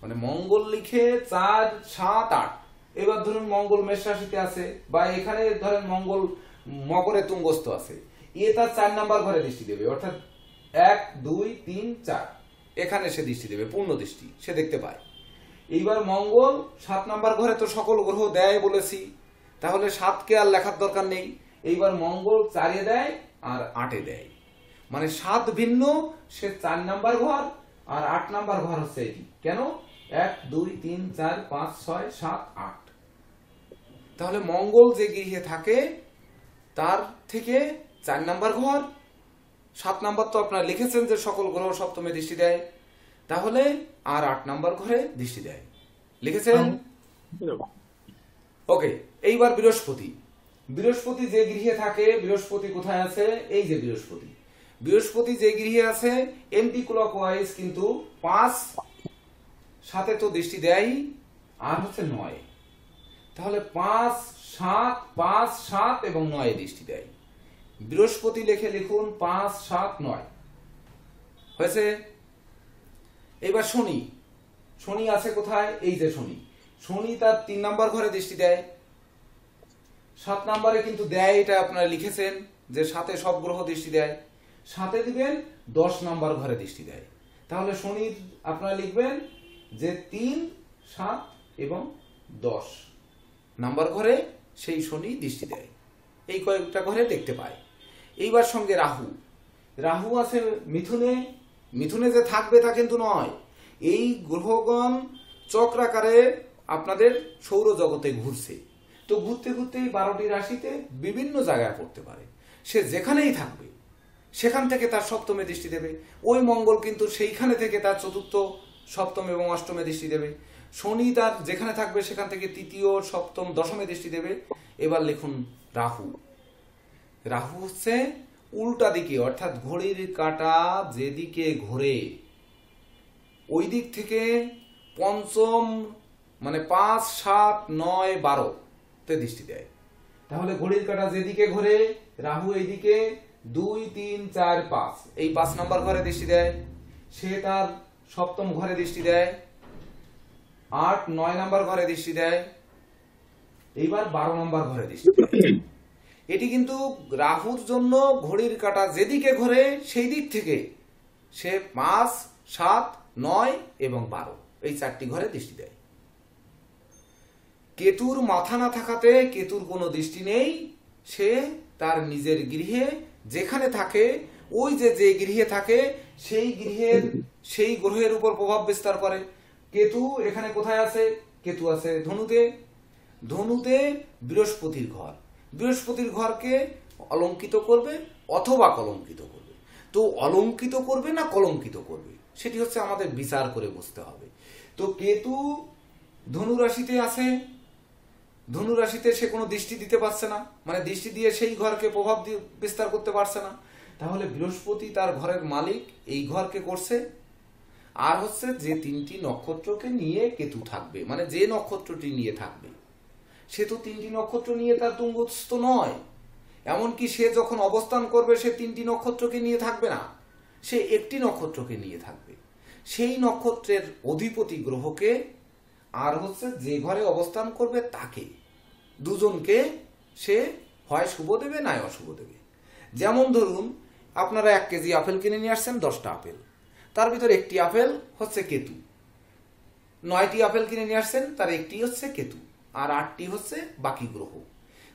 মানে মঙ্গল লিখে 4, 7, 8। এবার ধরুন মঙ্গল মেষ রাশিতে আছে, বা এখানে ধরেন মঙ্গল মকরে তুঙ্গস্থ আছে, এ তার 4 নাম্বার ঘরে দৃষ্টি দেবে, অর্থাৎ 1, 2, 3, 4 এখানে সে দৃষ্টি দেবে, পূর্ণ দৃষ্টি সে দেখতে পায়। এইবার মঙ্গল 7 নাম্বার ঘরে তো সকল গ্রহ দেয় বলেছি, তাহলে 7কে আর লেখার দরকার নেই। এইবার মঙ্গল 4-এ দেয় আর 8-এ দেয়, মানে 7 ভিন্ন, সে 4 নাম্বার ঘর আর 8 নাম্বার ঘর হচ্ছে এটি। কেন? 1, 2, 3, 4, 5, 6, 7, 8। তাহলে মঙ্গল যে গৃহে থাকে তার থেকে 4 নাম্বার ঘর, 7 নাম্বার তো আপনারা লিখেছেন যে সকল গ্রহ সপ্তমে দৃষ্টি দেয়, তাহলে আর 8 নাম্বার ঘরে দৃষ্টি দেয়, লিখেছেন? ওকে। এইবার বৃহস্পতি, বৃহস্পতি যে গৃহে থাকে, বৃহস্পতি কোথায় আছে? এই যে বৃহস্পতি, বৃহস্পতি যে গৃহে আছে এন্টি ক্লকওয়াইজ কিন্তু 5, 7-এ তো দৃষ্টি দেয়, আর হচ্ছে 9। তাহলে 5, 7, 5, 7 এবং 9-এ দৃষ্টি দেয়। বৃহস্পতি লিখে লিখুন 5, 7, 9 হয়েছে। এবার শনি, শনি আছে কোথায়? এই যে শনি, শনি তার 3 নাম্বার ঘরে দৃষ্টি দেয়। 7 নাম্বারে কিন্তু দেয়, এটা আপনারা লিখেছেন যে 7-এ সব গ্রহ দৃষ্টি দেয়। 7-এ দিবেন 10 নাম্বার ঘরে দৃষ্টি দেয়। তাহলে শনির আপনারা লিখবেন যে 3, 7 এবং 10 নাম্বার ঘরে সেই শনি দৃষ্টি দেয়, এই কয়েকটা ঘরে দেখতে পায়। এইবার সঙ্গে রাহু, রাহু আছে মিথুনে, মিথুনে যে থাকবে তা কিন্তু নয়, এই গ্রহগণ চক্রাকারে আপনাদের সৌরজগতে ঘুরছে। তো ঘুরতে ঘুরতে 12টি রাশিতে বিভিন্ন জায়গায় পড়তে পারে, সে যেখানেই থাকবে সেখান থেকে তার সপ্তমে দৃষ্টি দেবে। ওই মঙ্গল কিন্তু সেইখানে থেকে তার 4র্থ, 7ম এবং 8মে দৃষ্টি দেবে। শনি তার যেখানে থাকবে সেখান থেকে 3য়, 7ম, 10মে দৃষ্টি দেবে। এবার লিখুন রাহু, রাহু হচ্ছে উল্টা দিকে, অর্থাৎ ঘড়ির কাঁটা যেদিকে ঘোরে ওই দিক থেকে পঞ্চম, মানে 5, 7, 9, 12-তে দৃষ্টি দেয়। তাহলে ঘড়ির কাঁটা যেদিকে ঘোরে রাহু এইদিকে 2, 3, 4, 5 এই 5 নাম্বার ঘরে দৃষ্টি দেয়, সে তার 7ম ঘরে দৃষ্টি দেয়, 8, 9 নাম্বার ঘরে দৃষ্টি দেয়, এইবার 12 নাম্বার ঘরে দৃষ্টি দেয়। এটি কিন্তু রাহুর জন্য ঘড়ির কাঁটা যেদিকে ঘোরে সেই দিক থেকে সে 5, 7, 9 এবং 12 এই 4টি ঘরে দৃষ্টি দেয়। কেতুর মাথা না থাকাতে কেতুর কোনো দৃষ্টি নেই, সে তার নিজের গৃহে যেখানে থাকে ওই যে যে গৃহে থাকে সেই গৃহের সেই গ্রহের উপর প্রভাব বিস্তার করে। কেতু এখানে কোথায় আছে? কেতু আছে ধনুতে। ধনুতে বৃহস্পতির ঘর, বৃহস্পতির ঘরকে অলঙ্কিত করবে অথবা কলঙ্কিত করবে। তো অলঙ্কিত করবে না কলঙ্কিত করবে সেটি হচ্ছে আমাদের বিচার করে বুঝতে হবে। তো কেতু ধনু রাশিতে আছে, ধনু রাশিতে সে কোনো দৃষ্টি দিতে পারছে না, মানে দৃষ্টি দিয়ে সেই ঘরকে প্রভাব বিস্তার করতে পারছে না। তাহলে বৃহস্পতি তার ঘরের মালিক এই ঘরকে করছে। আর হচ্ছে যে 3টি নক্ষত্রকে নিয়ে কেতু থাকবে, মানে যে নক্ষত্রটি নিয়ে থাকবে সে তো 3টি নক্ষত্র নিয়ে তার তুঙ্গস্থ নয়। এমনকি সে যখন অবস্থান করবে সে 3টি নক্ষত্রকে নিয়ে থাকবে না, সে একটি নক্ষত্রকে নিয়ে থাকবে। সেই নক্ষত্রের অধিপতি গ্রহকে আর হচ্ছে যে ঘরে অবস্থান করবে তাকে, দুজনকে সে হয় শুভ দেবে নয় অশুভ দেবে। যেমন ধরুন আপনারা 1 কেজি আপেল কিনে নিয়ে আসছেন, 10টা আপেল, তার ভিতর একটি আপেল হচ্ছে কেতু। 9টি আপেল কিনে নিয়ে আসছেন, তার একটি হচ্ছে কেতু, আর 8টি হচ্ছে বাকি গ্রহ।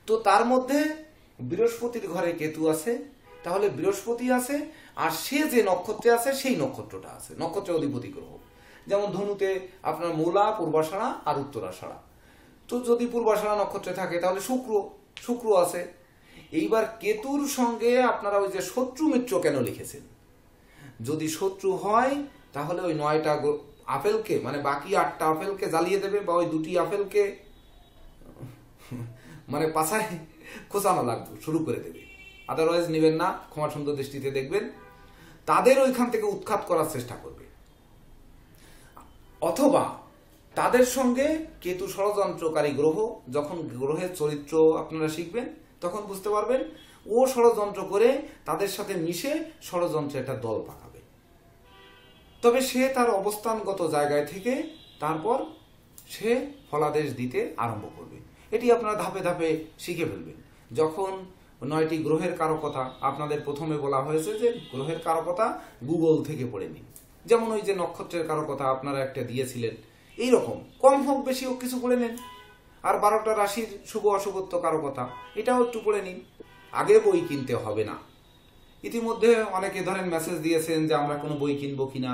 তো তার মধ্যে বৃহস্পতির ঘরে কেতু আছে, তাহলে বৃহস্পতি আছে আর সে যে নক্ষত্রে আছে সেই নক্ষত্রটা আছে, নক্ষত্রের অধিপতি গ্রহ। যেমন ধনুতে আপনার মূলা, পূর্বাষাঢ়া আর উত্তরাষাঢ়া। তো যদি পূর্বাষাঢ়া নক্ষত্রে থাকে তাহলে শুক্র আছে। এইবার কেতুর সঙ্গে আপনারা ওই যে শত্রু মিত্র কেন লিখেছেন, যদি শত্রু হয় তাহলে ওই 9টা আপেলকে, মানে বাকি 8টা আপেলকে জ্বালিয়ে দেবে, বা ওই 2টি আপেলকে মানে পাছায় খোঁচানো লাগবে শুরু করে দেবে। আদারওয়াইজ নেবেন না, ক্ষমা সুন্দর দৃষ্টিতে দেখবেন। তাদের ওইখান থেকে উৎখাত করার চেষ্টা করবে, অথবা তাদের সঙ্গে কেতু ষড়যন্ত্রকারী গ্রহ। যখন গ্রহের চরিত্র আপনারা শিখবেন তখন বুঝতে পারবেন ও ষড়যন্ত্র করে তাদের সাথে মিশে ষড়যন্ত্রে একটা দল পাকাবে। তবে সে তার অবস্থানগত জায়গায় থেকে তারপর সে ফলাদেশ দিতে আরম্ভ করবে। এটি আপনারা ধাপে ধাপে শিখে ফেলবেন। যখন 9টি গ্রহের কারকতা আপনাদের প্রথমে বলা হয়েছে যে গ্রহের কারকতা গুগল থেকে পড়ে নিন, যেমন ওই যে নক্ষত্রের কারকতা আপনারা একটা দিয়েছিলেন, এইরকম কম হোক বেশি হোক কিছু পড়ে নেন। আর 12টা রাশির শুভ অশুভত্ব কারকতা এটাও একটু পড়ে নিন। আগে বই কিনতে হবে না। ইতিমধ্যে অনেকে ধরেন মেসেজ দিয়েছেন যে আমরা কোনো বই কিনবো কিনা।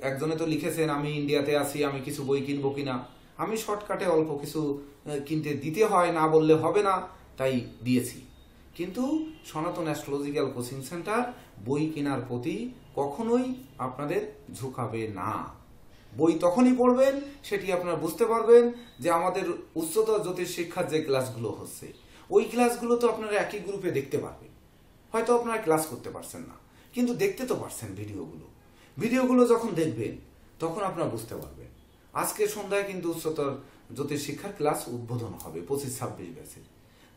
একজনে তো লিখেছেন আমি ইন্ডিয়াতে আছি, আমি কিছু বই কিনবো কিনা। আমি শর্টকাটে অল্প কিছু কিনতে দিতে হয়, না বললে হবে না, তাই দিয়েছি। কিন্তু সনাতন অ্যাস্ট্রোলজিক্যাল কোচিং সেন্টার বই কেনার প্রতি কখনোই আপনাদের ঝুঁকাবে না। বই তখনই পড়বেন সেটি আপনারা বুঝতে পারবেন যে আমাদের উচ্চতর জ্যোতিষ শিক্ষার যে ক্লাসগুলো হচ্ছে ওই ক্লাসগুলো তো আপনারা একই গ্রুপে দেখতে পারবেন। হয়তো আপনারা ক্লাস করতে পারছেন না, কিন্তু দেখতে তো পারছেন ভিডিওগুলো যখন দেখবেন তখন আপনারা বুঝতে পারবেন। আজকে সন্ধ্যায় কিন্তু উচ্চতর জ্যোতিষ শিক্ষার ক্লাস উদ্বোধন হবে 25-26 ব্যাচে।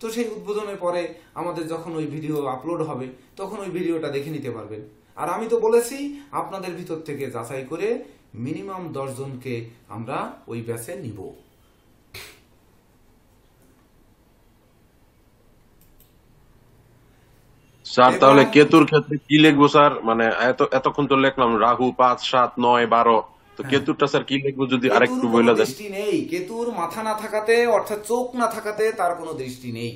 তো সেই উদ্বোধনের পরে আমাদের যখন ওই ভিডিও আপলোড হবে তখন ওই ভিডিওটা দেখে নিতে পারবেন। আর আমি তো বলেছি আপনাদের ভিতর থেকে যাচাই করে মিনিমাম 10 জনকে আমরা ওই ব্যাচে নিব। স্যার তাহলে কেতুর ক্ষেত্রে কি লিখবো স্যার? মানে এতক্ষণ তো লিখলাম রাহু 5, 7, 9, 12, তো কেতুরটা স্যার কি লিখবো যদি আরেকটু বলে দেন। দৃষ্টি নেই, কেতুর মাথা না থাকাতে অর্থাৎ চোখ না থাকাতে তার কোনো দৃষ্টি নেই।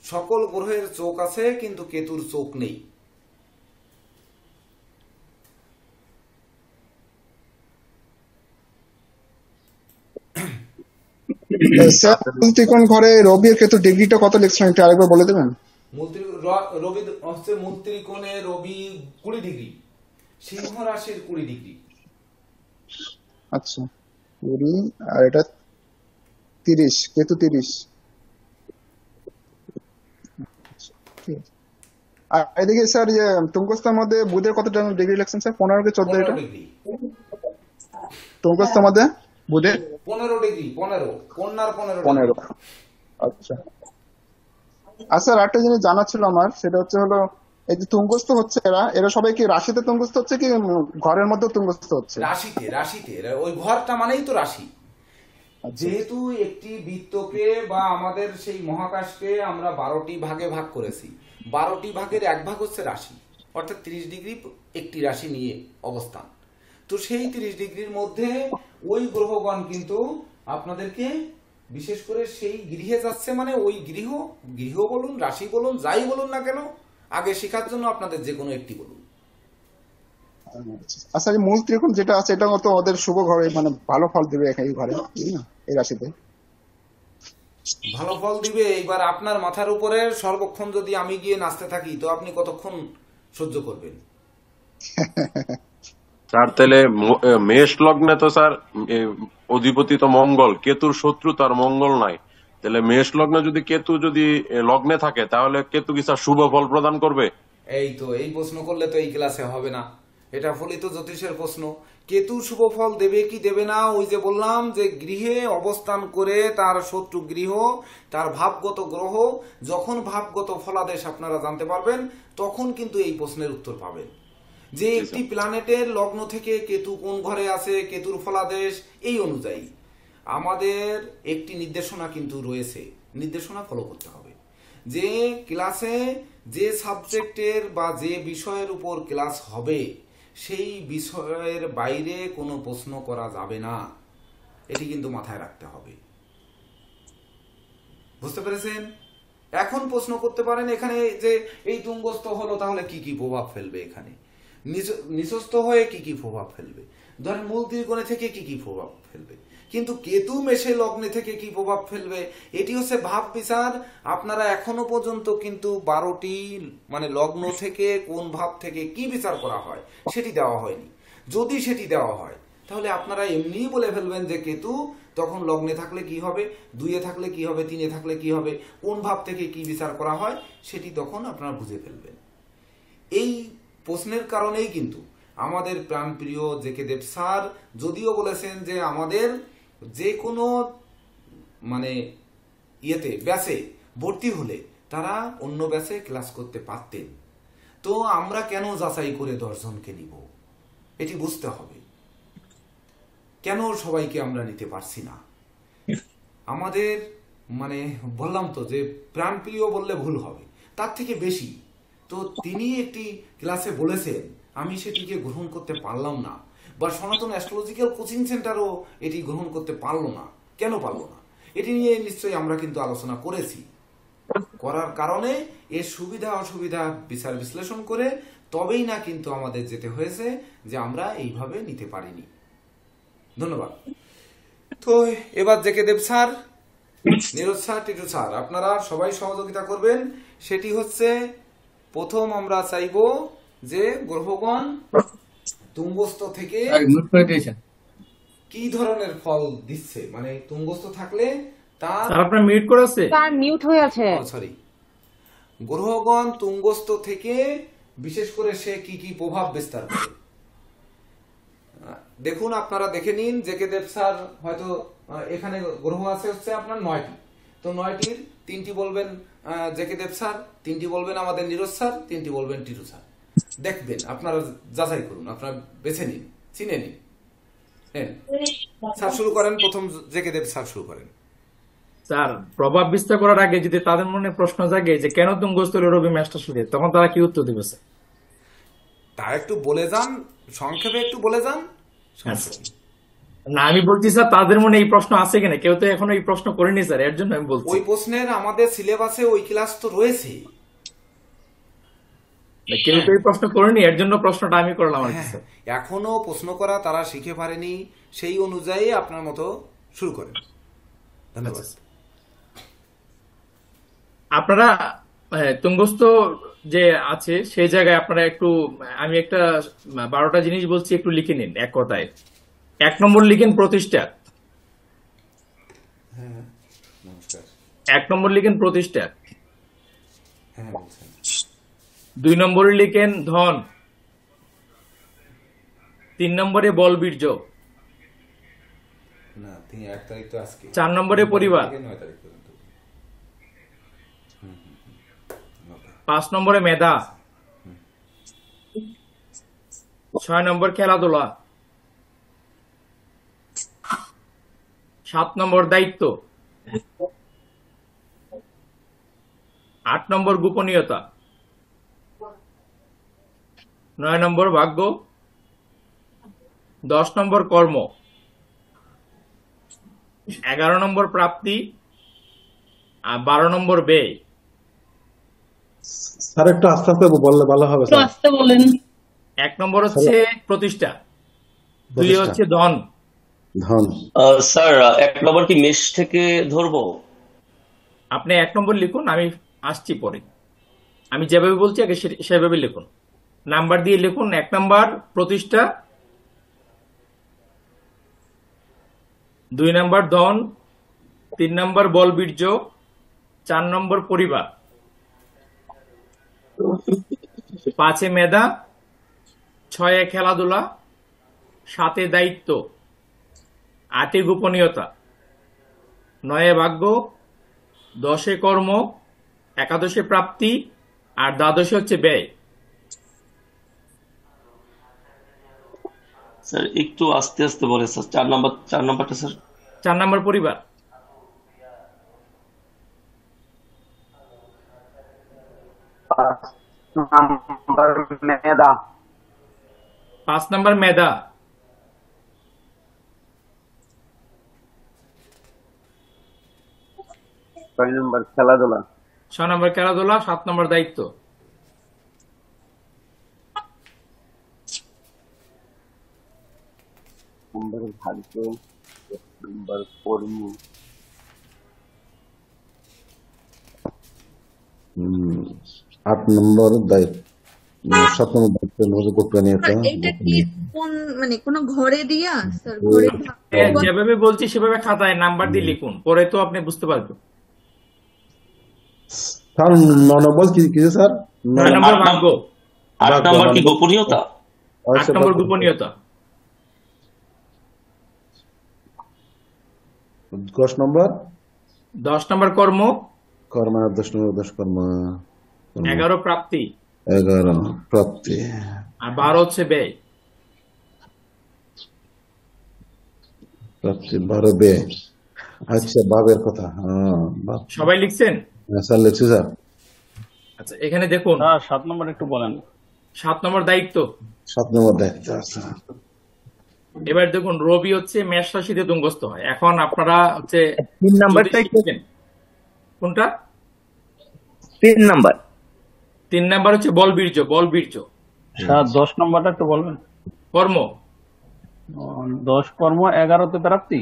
সকল গ্রহের চোখ আছে কিন্তু কেতুর চোখ নেই। কোন ঘরে রবি এর কেতু ডিগ্রিটা কত লিখছেন একটু আরেকবার বলে দেবেন? রবি হচ্ছে মূল ত্রিকোণে রবি 20 ডিগ্রি, সিংহ রাশির 20 ডিগ্রি। আচ্ছা 20 আর এটা 30, কেতু 30। আর এদিকে স্যার যে তুঙ্গস্থার মধ্যে বুধের কত ডিগ্রি লিখছেন স্যার? 15 কি 14? এটা তুঙ্গস্থার মধ্যে বুধের 15 ডিগ্রি, 15 কন্যার 15। আচ্ছা আর স্যার একটা জিনিস জানা ছিল আমার, সেটা হলো এই যে তুঙ্গস্থ হচ্ছে এরা সবাই কি রাশিতে তুঙ্গস্থ হচ্ছে কি ঘরের মধ্যে তুঙ্গস্থ হচ্ছে? রাশিতে ওই ঘরটা মানেই তো রাশি। যেহেতু একটি বৃত্তকে বা আমাদের সেই মহাকাশকে আমরা 12টি ভাগে ভাগ করেছি, 12টি ভাগের 1 ভাগ হচ্ছে রাশি, অর্থাৎ 30 ডিগ্রি একটি রাশি নিয়ে অবস্থান। তো সেই 30 ডিগ্রির মধ্যে ওই গ্রহগণ কিন্তু আপনাদেরকে বিশেষ করে সেই গৃহে যাচ্ছে, মানে ওই গৃহ বলুন রাশি বলুন যাই বলুন না কেন আগে শেখার জন্য আপনাদের যে কোনো একটি বলুন। আচ্ছা, এই মূল ত্রিকোণ যেটা আছে এটা তো ওদের শুভ ঘরে, মানে ভালো ফল দিবে এই ঘরে, এই রাশিতে ভালো ফল দিবে। এইবার আপনার মাথার উপরে সর্বক্ষণ যদি আমি গিয়ে নাচতে থাকি তো আপনি কতক্ষণ সহ্য করবেন? স্যার তাহলে মেষ লগ্নে তো স্যার অধিপতি তো মঙ্গল, কেতুর শত্রু তো আর মঙ্গল নাই, তাহলে মেষ লগ্নে যদি কেতু যদি লগ্নে থাকে তাহলে কেতু কি স্যার শুভ ফল প্রদান করবে? এই তো এই প্রশ্ন করলে তো এই ক্লাসে হবে না, এটা ফলিত জ্যোতিষের প্রশ্ন। কেতু শুভ ফল দেবে কি দেবে না, ওই যে বললাম যে গৃহে অবস্থান করে তার শত্রু গৃহ, তার ভাবগত গ্রহ, যখন ভাবগত ফলাদেশ আপনারা জানতে পারবেন তখন কিন্তু এই প্রশ্নের উত্তর পাবেন যে একটি প্ল্যানেটের লগ্ন থেকে কেতু কোন ঘরে আছে, কেতুর ফলাদেশ, এই অনুযায়ী আমাদের একটি নির্দেশনা কিন্তু রয়েছে, নির্দেশনা ফলো করতে হবে। যে ক্লাসে যে সাবজেক্টের বা যে বিষয়ের উপর ক্লাস হবে সেই বিষয়ের বাইরে কোনো প্রশ্ন করা যাবে না, এটি কিন্তু মাথায় রাখতে হবে। বুঝতে পেরেছেন? এখন প্রশ্ন করতে পারেন এখানে যে এই তুঙ্গস্থ হলো তাহলে কি কি প্রভাব ফেলবে, এখানে নিচস্থ হয়ে কি কি প্রভাব ফেলবে, ধরেন মূল ত্রিকোণে থেকে কি কি প্রভাব ফেলবে, কিন্তু কেতু মেষে লগ্নে থেকে কি প্রভাব ফেলবে এটি হচ্ছে ভাব বিচার। আপনারা এখনো পর্যন্ত কিন্তু 12টি মানে লগ্ন থেকে কোন ভাব থেকে কি বিচার করা হয় সেটি দেওয়া হয়নি। যদি সেটি দেওয়া হয় তাহলে আপনারা এমনিই বলে ফেলবেন যে কেতু তখন লগ্নে থাকলে কি হবে, 2-এ থাকলে কি হবে, 3-এ থাকলে কি হবে, কোন ভাব থেকে কি বিচার করা হয় সেটি তখন আপনারা বুঝে ফেলবেন। এই প্রশ্নের কারণেই কিন্তু আমাদের প্রাণপ্রিয় জেকে দেব স্যার যদিও বলেছেন যে আমাদের যে কোনো মানে ইয়েতে ব্যাচে ভর্তি হলে তারা অন্য ব্যাচে ক্লাস করতে পারতেন, তো আমরা কেন যাচাই করে 10 জনকে নিব এটি বুঝতে হবে। কেন সবাইকে আমরা নিতে পারছি না? আমাদের মানে বললাম তো যে প্রাণপ্রিয় বললে ভুল হবে, তার থেকে বেশি। তো তিনি একটি ক্লাসে বলেছেন, আমি সেটিকে গ্রহণ করতে পারলাম না, বা সনাতন অ্যাস্ট্রোলজিক্যাল কোচিং সেন্টারও এটি গ্রহণ করতে পারলো না। কেন পারলো না এটি নিয়ে নিশ্চয়ই আমরা কিন্তু আলোচনা করেছি। করার কারণে এর সুবিধা অসুবিধা বিচার বিশ্লেষণ করে তবেই না কিন্তু আমাদের যেতে হয়েছে যে আমরা এইভাবে নিতে পারিনি। ধন্যবাদ। তো এবার JK Dev sir, Neeraj sir, Titu sir আপনারা সবাই সহযোগিতা করবেন। সেটি হচ্ছে প্রথম আমরা চাইব যে গ্রহগণ তুঙ্গস্থ থেকে কি ধরনের ফল দিচ্ছে, মানে তুঙ্গস্থ থাকলে তার আপনার মিউট করে আছে, তার মিউট হয়ে আছে, সরি, গ্রহগণ তুঙ্গস্থ থেকে বিশেষ করে সে কি কি প্রভাব বিস্তার করে দেখুন। আপনারা দেখে নিন, জেকে দেব স্যার হয়তো এখানে গ্রহ আছে হচ্ছে আপনার 9টি, তো 9টির 3টি বলবেন জেকে দেব স্যার, 3টি বলবেন আমাদের নীরজ স্যার, 3টি বলবেন টিটু স্যার। দেখবেন আপনারা যাচাই করুন, আপনারা বেছে নিন, চিনে নিন। স্যার শুরু করেন, প্রথম জেকে দেব স্যার শুরু করেন। স্যার প্রভাব বিস্তার করার আগে যদি তাদের মনে প্রশ্ন জাগে যে কেন তুঙ্গস্থ হলো রবি মেষের সাথে, তখন তারা কি উত্তর দিবে স্যার? তা একটু বলে যান, সংক্ষেপে একটু বলে যান। না আমি বলছি স্যার তাদের মনে এই প্রশ্ন আছে কিনা, কেউ তো এখনো এই প্রশ্ন করেনি স্যার, এর জন্য আমি বলছি। ওই প্রশ্নের আমাদের সিলেবাসে ওই ক্লাস তো রয়েছে, কেউ তো এই প্রশ্ন করেনি, এর জন্য প্রশ্নটা আমি করলাম আর কি স্যার। এখনো প্রশ্ন করা তারা শিখে পারেনি, সেই অনুযায়ী আপনার মতো শুরু করেন। ধন্যবাদ। আপনারা তুঙ্গস্থ যে আছে সেই জায়গায় আপনারা একটু, আমি একটা 12টা জিনিস বলছি, একটু লিখে নিন এক কথায়। 1 নম্বর লিখেন প্রতিষ্ঠা, 1 নম্বর লিখেন প্রতিষ্ঠা, 2 নম্বরে লিখেন ধন, 3 নম্বরে বল বীর্য, 4 নম্বরে পরিবার, 5 নম্বরে মেধা, 6 নম্বর খেলাধুলা, 7 নম্বর দায়িত্ব, 8 নম্বর গোপনীয়তা, 9 নম্বর ভাগ্য, 10 নম্বর কর্ম, 11 নম্বর প্রাপ্তি, আর 12 নম্বর ব্যয়, স্যার একটু আস্তে আস্তে বললে ভালো হবে একটু স্যার। আসতে বলেন। 1 নম্বর হচ্ছে প্রতিষ্ঠা, 2 প্রতিষ্ঠা। হচ্ছে ধন। ধন। স্যার 1 নম্বর কি মেষ থেকে ধরবো? আপনি 1 নম্বর লিখুন, আমি আসছি পরে। আমি যেভাবে বলছি আগে সেভাবে লিখুন, নাম্বার দিয়ে লিখুন। 1 নম্বর প্রতিষ্ঠা, 2 নম্বর ধন, 3 নম্বর বলবীর্য, 4 নম্বর পরিবার, 5 মেধা, 6 খেলাধুলা, 7 দায়িত্ব, 8 গোপনীয়তা, 9 ভাগ্য, 10 কর্ম, 11 প্রাপ্তি, আর 12 হচ্ছে ব্যয়। স্যার একটু আস্তে আস্তে বলে স্যার। 4 নম্বরটা স্যার। 4 নম্বর পরিবার, মেধা, 5 নম্বর মেধা, 6 নম্বর খেলাধুলা, 6 নম্বর খেলাধুলা, 7 নম্বর দায়িত্ব, নম্বর ভাগ্য, 10 নম্বর কর্ম, 8 নম্বর দায়িত্ব, 7 নম্বর দায়িত্ব গোপনীয়তা। এটা কি কোন মানে কোন ঘরে দিয়া স্যার? ঘরে যেভাবে বলছি সেভাবে খাতায় নাম্বার দিয়ে লিখুন, পরে তো আপনি বুঝতে পারবেন। স্যার 9 নম্বর কি কি স্যার? 9 নম্বর ভাগ্য, 8 নম্বর কি গোপনীয়তা? 8 নম্বর গোপনীয়তা, 10 নম্বর 10 নম্বর কর্ম, কর্ম, 10 নম্বর 10 কর্ম, 11 প্রাপ্তি, 11 প্রাপ্তি, আর 12 হচ্ছে ব্যয়। প্রাপ্তি 12 বে। আচ্ছা বাবের কথা, হ্যাঁ বাব। সবাই লিখছেন? স্যার লিখছি স্যার। আচ্ছা এখানে দেখুন 7 নম্বর একটু বলেন। 7 নম্বর দায়িত্ব, 7 নম্বর দায়িত্ব আছে। এবার দেখুন রবি হচ্ছে মেষ রাশিতে তুঙ্গস্থ হয়। এখন আপনারা হচ্ছে 3 নাম্বারটাই কোনটা? 3 নাম্বার, 3 নাম্বার হচ্ছে বলবীর্য, বলবীর্য। স্যার 10 নম্বরটা একটু বলবেন। কর্ম, 10 কর্ম, 11তে প্রাপ্তি,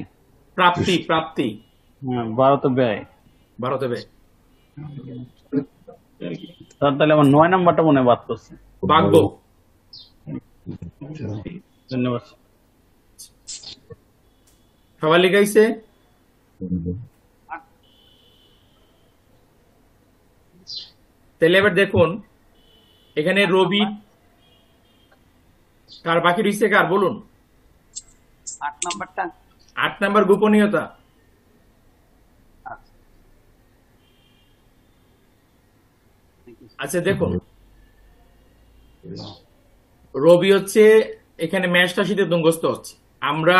প্রাপ্তি, প্রাপ্তি, 12তে ব্যয়। 12তে ব্যয়। স্যার তাহলে আমার 9 নাম্বারটা মনে বাদ করছে। ভাগ্য। ধন্যবাদ। সবাই লিখাইছে? তাহলে এবার দেখুন এখানে রবি কার বাকি রয়েছে, কার বলুন? 8 নাম্বারটা, 8 নম্বর গোপনীয়তা, আচ্ছা দেখুন রবি হচ্ছে এখানে মেষ রাশিতে তুঙ্গস্থ হচ্ছে। আমরা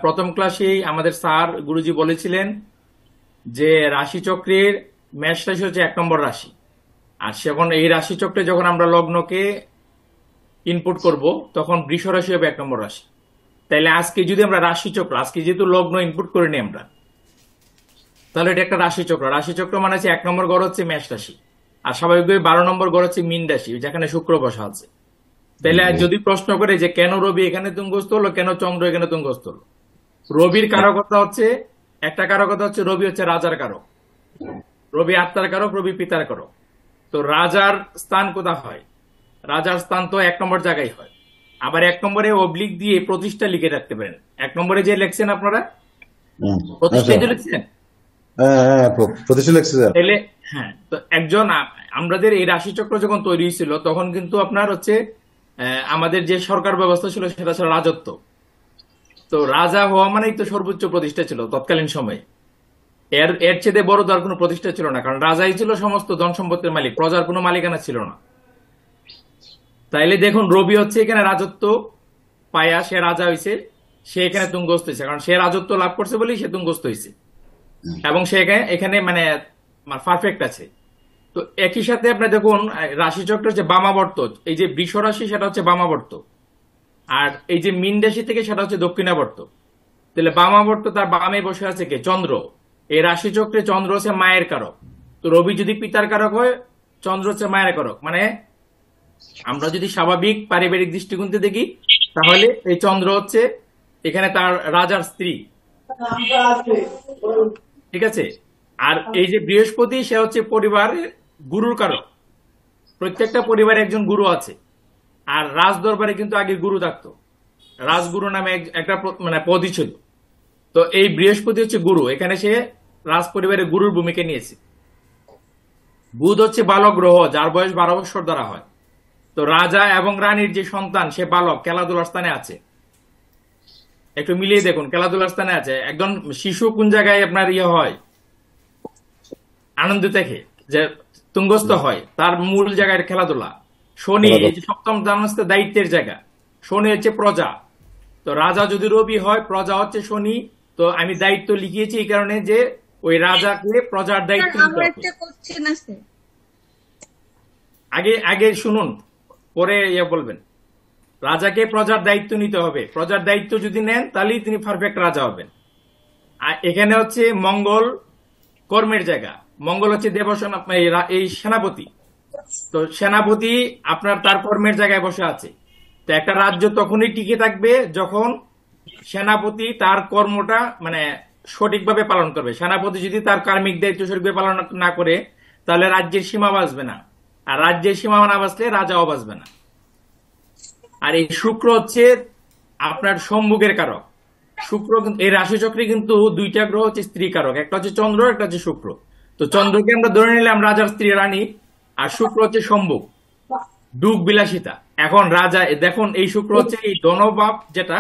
প্রথম ক্লাসেই আমাদের স্যার গুরুজি বলেছিলেন যে রাশিচক্রের মেষ রাশি হচ্ছে 1 নম্বর রাশি। আর সেখন এই রাশিচক্রে যখন আমরা লগ্নকে ইনপুট করব তখন বৃষ রাশি হবে 1 নম্বর রাশি। তাইলে আজকে যদি আমরা রাশিচক্র, আজকে যেহেতু লগ্ন ইনপুট করে নিই আমরা, তাহলে এটা একটা রাশিচক্র। রাশিচক্র মানে হচ্ছে 1 নম্বর ঘর হচ্ছে মেষ রাশি, আর স্বাভাবিকভাবে 12 নম্বর ঘর হচ্ছে মীন রাশি, যেখানে শুক্র বসা আছে। তাহলে যদি প্রশ্ন করে যে কেন রবি এখানে তুঙ্গস্থ হলো, কেন চন্দ্র এখানে তুঙ্গস্থ হলো, রবির কারকতা হচ্ছে, একটা কারকতা হচ্ছে রবি হচ্ছে রাজার কারক, রবি আত্মার কারক, রবি পিতার কারক। তো রাজার স্থান কোথায় হয়? রাজার স্থান তো 1 নম্বর জায়গায় হয়। আবার 1 নম্বরে অবলিক দিয়ে প্রতিষ্ঠা লিখে রাখতে পারেন। 1 নম্বরে যে লিখছেন আপনারা প্রতিষ্ঠা যে লিখছেন, প্রতিষ্ঠা লিখছি স্যার। তাহলে হ্যাঁ, তো একজন আমাদের এই রাশিচক্র যখন তৈরি হয়েছিল তখন কিন্তু আপনার হচ্ছে আমাদের যে সরকার ব্যবস্থা ছিল সেটা ছিল রাজত্ব। তো রাজা হওয়া মানেই তো সর্বোচ্চ প্রতিষ্ঠা ছিল তৎকালীন সময়ে। এর চেয়ে বড় তার কোনো প্রতিষ্ঠা ছিল না, কারণ রাজাই ছিল সমস্ত ধন সম্পত্তির মালিক, প্রজার কোনো মালিকানা ছিল না। তাইলে দেখুন রবি হচ্ছে এখানে রাজত্ব পায়া, সে রাজা হয়েছে, সে এখানে তুঙ্গস্থ হয়েছে, কারণ সে রাজত্ব লাভ করছে বলেই সে তুঙ্গস্থ হয়েছে, এবং সে এখানে মানে পারফেক্ট আছে। তো একই সাথে আপনি দেখুন রাশিচক্র যে বামাবর্ত, এই যে বৃষ রাশি সেটা হচ্ছে বামাবর্ত, আর এই যে মীন রাশি থেকে সেটা হচ্ছে দক্ষিণাবর্ত। তাহলে বামাবর্ত তার বামে বসে আছে কে? চন্দ্র। এই রাশিচক্রে চন্দ্র হচ্ছে মায়ের কারক। তো রবি যদি পিতার কারক হয় চন্দ্র হচ্ছে মায়ের কারক। মানে আমরা যদি স্বাভাবিক পারিবারিক দৃষ্টিকোণ থেকে দেখি, তাহলে এই চন্দ্র হচ্ছে এখানে তার রাজার স্ত্রী, ঠিক আছে। আর এই যে বৃহস্পতি, সে হচ্ছে পরিবারের গুরুর কারক। প্রত্যেকটা পরিবারে একজন গুরু আছে। আর রাজ দরবারে কিন্তু আগে গুরু থাকতো, রাজগুরু নামে একটা মানে পদই ছিল। তো এই বৃহস্পতি হচ্ছে গুরু, এখানে সে রাজ পরিবারের গুরুর ভূমিকা নিয়েছে। বুধ হচ্ছে বালক গ্রহ, যার বয়স 12 বছর দ্বারা হয়। তো রাজা এবং রানীর যে সন্তান, সে বালক, খেলাধুলার স্থানে আছে। একটু মিলিয়ে দেখুন, খেলাধুলার স্থানে আছে। একজন শিশু কোন জায়গায় আপনার ইয়ে হয়, আনন্দ থেকে যে তুঙ্গস্থ হয়, তার মূল জায়গায় খেলাধুলা। শনি এই যে সপ্তম স্থান হচ্ছে দায়িত্বের জায়গা, শনি হচ্ছে প্রজা। তো রাজা যদি রবি হয়, প্রজা হচ্ছে শনি। তো আমি দায়িত্ব লিখিয়েছি এই কারণে যে ওই রাজাকে প্রজার দায়িত্ব নিতে আমার হবে। একটা কোশ্চেন আছে। আগে আগে শুনুন, পরে ইয়ে বলবেন। রাজাকে প্রজার দায়িত্ব নিতে হবে। প্রজার দায়িত্ব যদি নেন, তাহলেই তিনি পারফেক্ট রাজা হবেন। আর এখানে হচ্ছে মঙ্গল কর্মের জায়গা। মঙ্গল হচ্ছে দেবসেনা, এই সেনাপতি। তো সেনাপতি আপনার তার কর্মের জায়গায় বসে আছে। তো একটা রাজ্য তখনই টিকে থাকবে যখন সেনাপতি তার কর্মটা মানে সঠিকভাবে পালন করবে। সেনাপতি যদি তার কার্মিক দায়িত্ব সঠিকভাবে পালন না করে, তাহলে রাজ্যের সীমা বাঁচবে না। আর রাজ্যের সীমা না বাঁচলে রাজাও বাঁচবে না। আর এই শুক্র হচ্ছে আপনার সম্মুখের কারক। শুক্র এই রাশিচক্রে কিন্তু দুইটা গ্রহ হচ্ছে স্ত্রী কারক, একটা হচ্ছে চন্দ্র, একটা হচ্ছে শুক্র। তো চন্দ্রকে আমরা ধরে নিলাম রাজার স্ত্রী রানী, আর শুক্র হচ্ছে সম্মুখ, ডুক বিলাসিতা। এখন রাজা দেখুন, এই শুক্র হচ্ছে এই ধনভাব, যেটা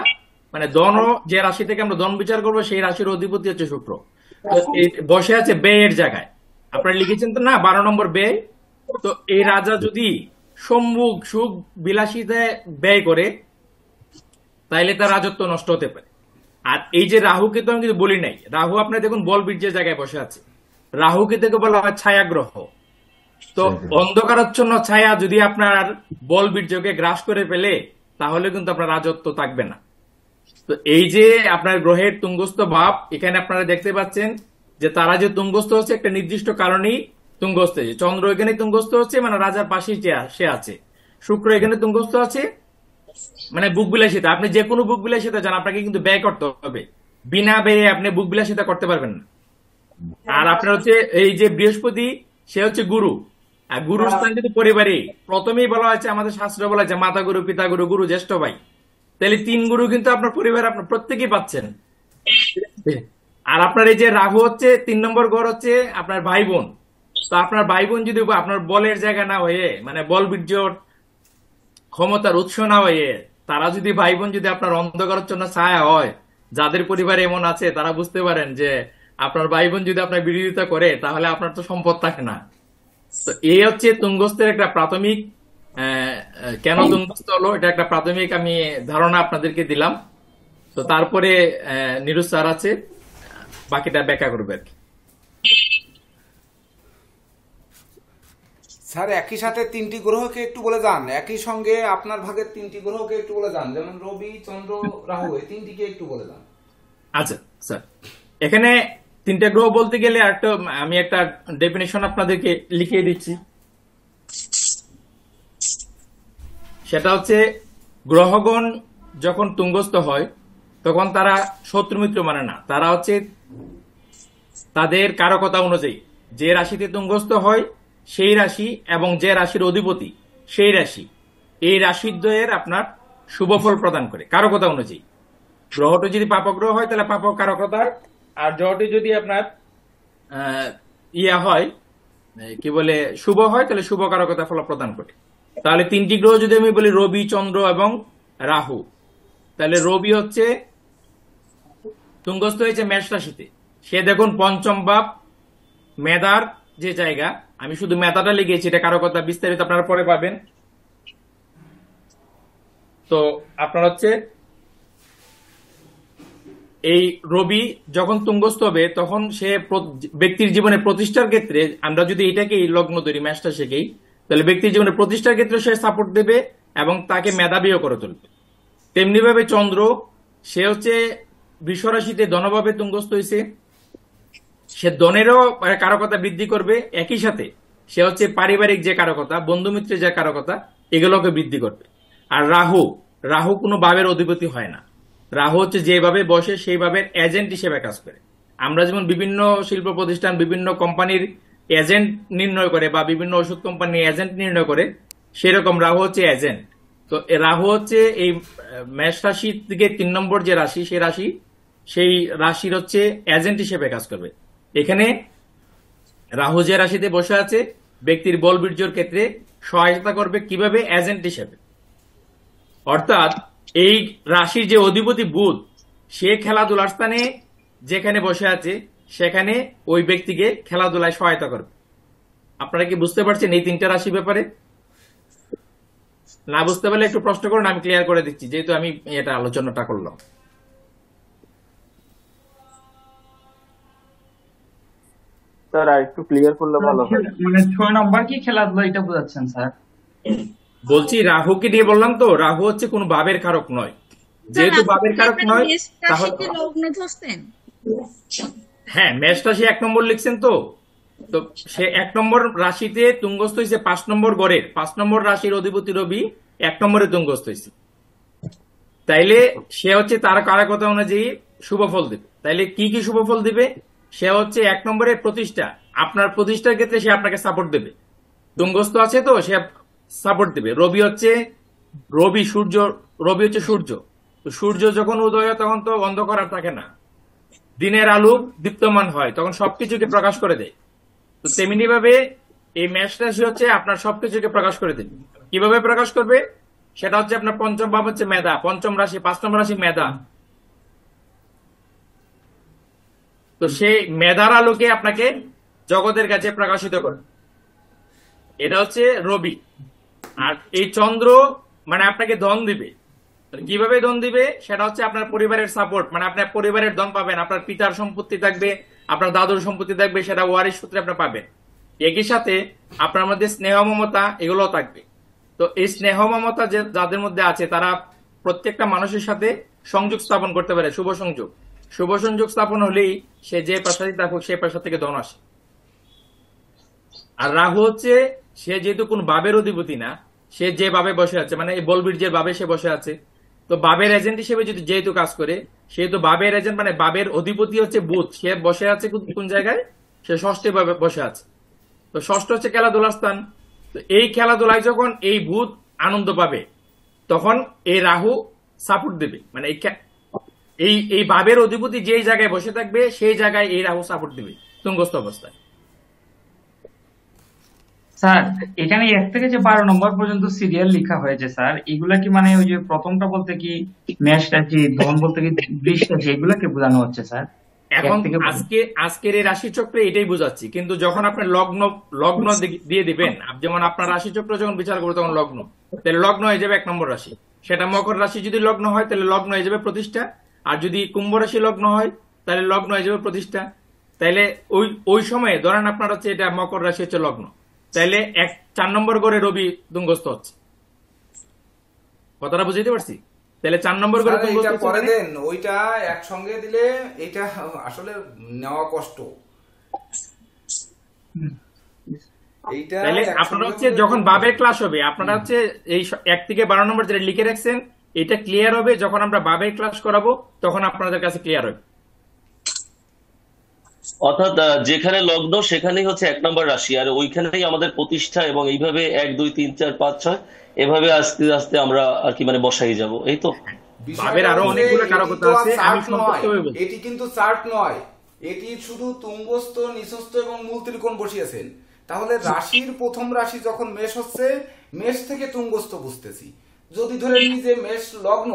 মানে ধন, যে রাশি থেকে আমরা ধন বিচার করবো, সেই রাশির অধিপতি হচ্ছে শুক্র। তো বসে আছে ব্যয়ের জায়গায়। আপনারা লিখেছেন তো না 12 নম্বর ব্যয়। তো এই রাজা যদি সম্মুখ সুখ বিলাসিতায় ব্যয় করে, তাইলে তার রাজত্ব নষ্ট হতে পারে। আর এই যে রাহুকে তো আমি কিন্তু বলি নাই, রাহু আপনার দেখুন বল বীর্যের জায়গায় বসে আছে। রাহুকে থেকে বলা হয় ছায়া গ্রহ। তো অন্ধকারাচ্ছন্ন ছায়া যদি আপনার বল বীর্যকে গ্রাস করে ফেলে, তাহলে কিন্তু আপনার রাজত্ব থাকবে না। তো এই যে আপনার গ্রহের তুঙ্গস্থ ভাব, এখানে আপনারা দেখতে পাচ্ছেন যে তারা যে তুঙ্গস্থ হচ্ছে একটা নির্দিষ্ট কারণেই তুঙ্গস্থ হচ্ছে। চন্দ্র এখানে তুঙ্গস্থ হচ্ছে, মানে রাজার পাশেই সে আছে। শুক্র এখানে তুঙ্গস্থ আছে, মানে বুক বিলাসিতা। আপনি যে কোনো বুক বিলাসিতা যান, আপনাকে কিন্তু ব্যয় করতে হবে। বিনা ব্যয়ে আপনি বুক বিলাসিতা করতে পারবেন না। আর আপনার হচ্ছে এই যে বৃহস্পতি, সে হচ্ছে গুরু। আর গুরুর স্থান কিন্তু পরিবারে প্রথমেই বলা হয়েছে, আমাদের শাস্ত্র বলা হয়েছে মাতা গুরু, পিতা গুরু, গুরু জ্যেষ্ঠ ভাই। তাহলে 3 গুরু কিন্তু আপনার পরিবার আপনার প্রত্যেকেই পাচ্ছেন। আর আপনার এই যে রাহু হচ্ছে 3 নম্বর ঘর হচ্ছে আপনার ভাই বোন। তো আপনার ভাই বোন যদি আপনার বলের জায়গা না হয়ে, মানে বল বীর্যর ক্ষমতার উৎস না হয়ে, তারা যদি ভাই বোন যদি আপনার অন্ধকারাচ্ছন্ন ছায়া হয়, যাদের পরিবারে এমন আছে, তারা বুঝতে পারেন যে আপনার ভাই বোন যদি আপনার বিরোধিতা করে, তাহলে আপনার তো সম্পদ থাকে না। তো এই হচ্ছে তুঙ্গস্থের একটা প্রাথমিক, কেন তুঙ্গস্থ হলো, এটা একটা প্রাথমিক আমি ধারণা আপনাদেরকে দিলাম। তো তারপরে নিরুজ স্যার আছে, বাকিটা ব্যাখ্যা করবে আর কি। স্যার একই সাথে 3টি গ্রহকে একটু বলে যান, একই সঙ্গে আপনার ভাগের 3টি গ্রহকে একটু বলে যান, যেমন রবি, চন্দ্র, রাহু, এই 3টিকে একটু বলে যান। আচ্ছা স্যার, এখানে 3টা গ্রহ বলতে গেলে আমি একটা ডেফিনেশন আপনাদেরকে লিখিয়ে দিচ্ছি। সেটা হচ্ছে, গ্রহগণ যখন তুঙ্গস্থ হয়, তখন তারা শত্রু মিত্র মানে না। তারা হচ্ছে তাদের কারকতা অনুযায়ী যে রাশিতে তুঙ্গস্থ হয় সেই রাশি, এবং যে রাশির অধিপতি সেই রাশি, এই রাশিদ্বয়ের আপনার শুভ ফল প্রদান করে কারকতা অনুযায়ী। গ্রহটি যদি পাপক গ্রহ হয়, তাহলে পাপক কারকতার, আর গ্রহটি যদি আপনার ইয়া হয়, কি বলে, শুভ হয়, তাহলে শুভ কারকতা ফল প্রদান করে। তাহলে 3টি গ্রহ যদি আমি বলি রবি, চন্দ্র এবং রাহু, তাহলে রবি হচ্ছে তুঙ্গস্থ হয়েছে মেষ রাশিতে। সে দেখুন 5ম ভাব, মেধার যে জায়গা, আমি শুধু মেধাটা লিখেছি, এটা কারকতা বিস্তারিত আপনারা পরে পাবেন। তো আপনার হচ্ছে এই রবি যখন তুঙ্গস্থ হবে, তখন সে ব্যক্তির জীবনে প্রতিষ্ঠার ক্ষেত্রে, আমরা যদি এটাকেই লগ্ন ধরি, মেষ রাশিকেই, তাহলে ব্যক্তির জীবনে প্রতিষ্ঠার ক্ষেত্রে সে সাপোর্ট দেবে এবং তাকে মেধাবীও করে তুলবে। তেমনি ভাবে চন্দ্র, সে হচ্ছে বৃষ রাশিতে ধনভাবে তুঙ্গস্থ হয়েছে, সে ধনেরও কারকতা বৃদ্ধি করবে। একই সাথে সে হচ্ছে পারিবারিক যে কারকতা, বন্ধুমিত্রের যে কারকতা, এগুলোকে বৃদ্ধি করবে। আর রাহু, রাহু কোনো ভাবের অধিপতি হয় না। রাহু হচ্ছে যেভাবে বসে সেইভাবে এজেন্ট হিসেবে কাজ করে। আমরা যেমন বিভিন্ন শিল্প প্রতিষ্ঠান, বিভিন্ন কোম্পানির এজেন্ট নির্ণয় করে বা বিভিন্ন ওষুধ কোম্পানির এজেন্ট নির্ণয় করে, সেরকম রাহু হচ্ছে এজেন্ট। তো রাহু হচ্ছে এই মেষ রাশি থেকে 3 নম্বর যে রাশি, সেই রাশির হচ্ছে এজেন্ট হিসেবে কাজ করবে। এখানে রাহু যে রাশিতে বসে আছে ব্যক্তির বল বীর্যর ক্ষেত্রে সহায়তা করবে কিভাবে? এজেন্ট হিসেবে। অর্থাৎ এই রাশির যে অধিপতি বুধ, সে খেলাধুলার স্থানে যেখানে বসে আছে সেখানে ওই ব্যক্তিকে খেলাধুলায় সহায়তা করবে। আপনারা কি বুঝতে পারছেন এই 3টা রাশি ব্যাপারে? না বুঝতে পারলে একটু প্রশ্ন করুন, আমি ক্লিয়ার করে দিচ্ছি, যেহেতু আমি এটা আলোচনাটা করলাম। স্যার আর একটু ক্লিয়ার করলে ভালো হয়। মানে 6 নম্বর কি খেলাধুলা এটা বোঝাচ্ছেন স্যার? বলছি রাহুকে নিয়ে বললাম তো, রাহু হচ্ছে কোন ভাবের কারক নয়। যেহেতু ভাবের কারক নয়, তাহলে লগ্ন ধরছেন? হ্যাঁ, মেষ রাশি 1 নম্বর লিখছেন তো। তো সে 1 নম্বর রাশিতে তুঙ্গস্থ হয়েছে 5 নম্বর গড়ের, 5 নম্বর রাশির অধিপতি রবি 1 নম্বরে তুঙ্গস্থ হয়েছে। তাইলে সে হচ্ছে তার কারকতা অনুযায়ী শুভ ফল দিবে। তাইলে কি কি শুভ ফল দিবে? সে হচ্ছে 1 নম্বরের প্রতিষ্ঠা, আপনার প্রতিষ্ঠার ক্ষেত্রে সে আপনাকে সাপোর্ট দেবে। তুঙ্গস্থ আছে তো, সে সাপোর্ট দেবে। রবি হচ্ছে সূর্য, রবি হচ্ছে সূর্য। তো সূর্য যখন উদয় হয় তখন তো অন্ধকার আর থাকে না, দিনের আলো দীপ্তমান হয়, তখন সবকিছুকে প্রকাশ করে দেয়। তো তেমনি ভাবে এই মেষ রাশি হচ্ছে আপনার সবকিছুকে প্রকাশ করে দেবে। কিভাবে প্রকাশ করবে? সেটা হচ্ছে আপনার পঞ্চম ভাব হচ্ছে মেধা, পঞ্চম রাশি, 5 নম্বর রাশি মেধা। তো সেই মেধার আলোকে আপনাকে জগতের কাছে প্রকাশিত করে, এটা হচ্ছে রবি। আর এই চন্দ্র মানে আপনাকে ধন দিবে। কিভাবে ধন দিবে? সেটা হচ্ছে আপনার পরিবারের সাপোর্ট, মানে আপনার পরিবারের ধন পাবেন, আপনার পিতার সম্পত্তি থাকবে, আপনার দাদুর সম্পত্তি থাকবে, সেটা ওয়ারিশ সূত্রে আপনি পাবেন। একই সাথে আপনার মধ্যে স্নেহ মমতা এগুলো থাকবে। তো এই স্নেহ মমতা যাদের মধ্যে আছে তারা প্রত্যেকটা মানুষের সাথে সংযোগ স্থাপন করতে পারে, শুভ সংযোগ। শুভ সংযোগ স্থাপন হলেই সে যে পেশায় থাকুক সেই পেশা থেকে ধন আসে। আর রাহু হচ্ছে সে যেহেতু কোন ভাবের অধিপতি না, সে যে ভাবে বসে আছে, মানে বলবীর্যের ভাবে সে বসে আছে, তো ভাবের এজেন্ট হিসেবে যদি যেহেতু কাজ করে, সেহেতু ভাবের এজেন্ট মানে ভাবের অধিপতি হচ্ছে বুধ, সে বসে আছে কোন জায়গায়? সে ষষ্ঠী ভাবে বসে আছে। তো ষষ্ঠ হচ্ছে খেলাধুলার স্থান। তো এই খেলাধুলায় যখন এই বুধ আনন্দ পাবে, তখন এই রাহু সাপোর্ট দেবে, মানে এই ভাবের অধিপতি যেই জায়গায় বসে থাকবে সেই জায়গায় এই রাহু সাপোর্ট দিবে তুঙ্গস্থ অবস্থায়। স্যার এখানে 1 থেকে যে 12 নম্বর পর্যন্ত সিরিয়াল লেখা হয়েছে স্যার, এগুলা কি মানে ওই যে প্রথমটা বলতে কি মেষ রাশি, ধন বলতে কি বৃষ রাশি, এগুলাকে বোঝানো হচ্ছে স্যার? এখন আজকের এই রাশি চক্রে এটাই বোঝাচ্ছি, কিন্তু যখন আপনার লগ্ন দিয়ে দিবেন, যেমন আপনার রাশি চক্র যখন বিচার করবো তখন লগ্ন, তাহলে লগ্ন হয়ে যাবে 1 নম্বর রাশি। সেটা মকর রাশি যদি লগ্ন হয় তাহলে লগ্ন হয়ে যাবে প্রতিষ্ঠা, আর যদি কুম্ভ রাশি লগ্ন হয় তাহলে লগ্ন হয়ে যাবে প্রতিষ্ঠা। তাইলে ওই সময়ে ধরেন আপনার হচ্ছে এটা মকর রাশি হচ্ছে লগ্ন, তাইলে 4 নম্বর করে রবি তুঙ্গস্থ হচ্ছে। কথাটা বুঝতে পারছি? তাহলে 4 নম্বর করে তুঙ্গস্থ হচ্ছে। পরে দেন ওইটা একসঙ্গে দিলে এটা আসলে নেওয়া কষ্ট। তাহলে আপনারা হচ্ছে যখন বাবের ক্লাস হবে, আপনারা হচ্ছে এই 1 থেকে 12 নম্বর যেটা লিখে রাখছেন এটা ক্লিয়ার হবে। যখন আমরা বাবের ক্লাস করাবো তখন আপনাদের কাছে ক্লিয়ার হবে। অর্থাৎ যেখানে লগ্ন সেখানেই হচ্ছে 1 নম্বর রাশি, আর ওইখানেই আমাদের প্রতিষ্ঠা, এবং এইভাবে 1 2 3 4 5 6 এভাবে আস্তে আস্তে আমরা আর কি মানে বসাই যাব, এই তো। ভাবের আরো অনেকগুলো কারকতা আছে, আমি সংক্ষিপ্তভাবে বলছি। এটি কিন্তু চার্ট নয়, এটি শুধু তুঙ্গস্থ, নিচস্থ এবং মূল ত্রিকোণ বসিয়েছেন। তাহলে রাশির প্রথম রাশি যখন মেষ হচ্ছে, মেষ থেকে তুঙ্গস্থ বুঝতেছি। যদি ধরে নিই যে মেষ লগ্ন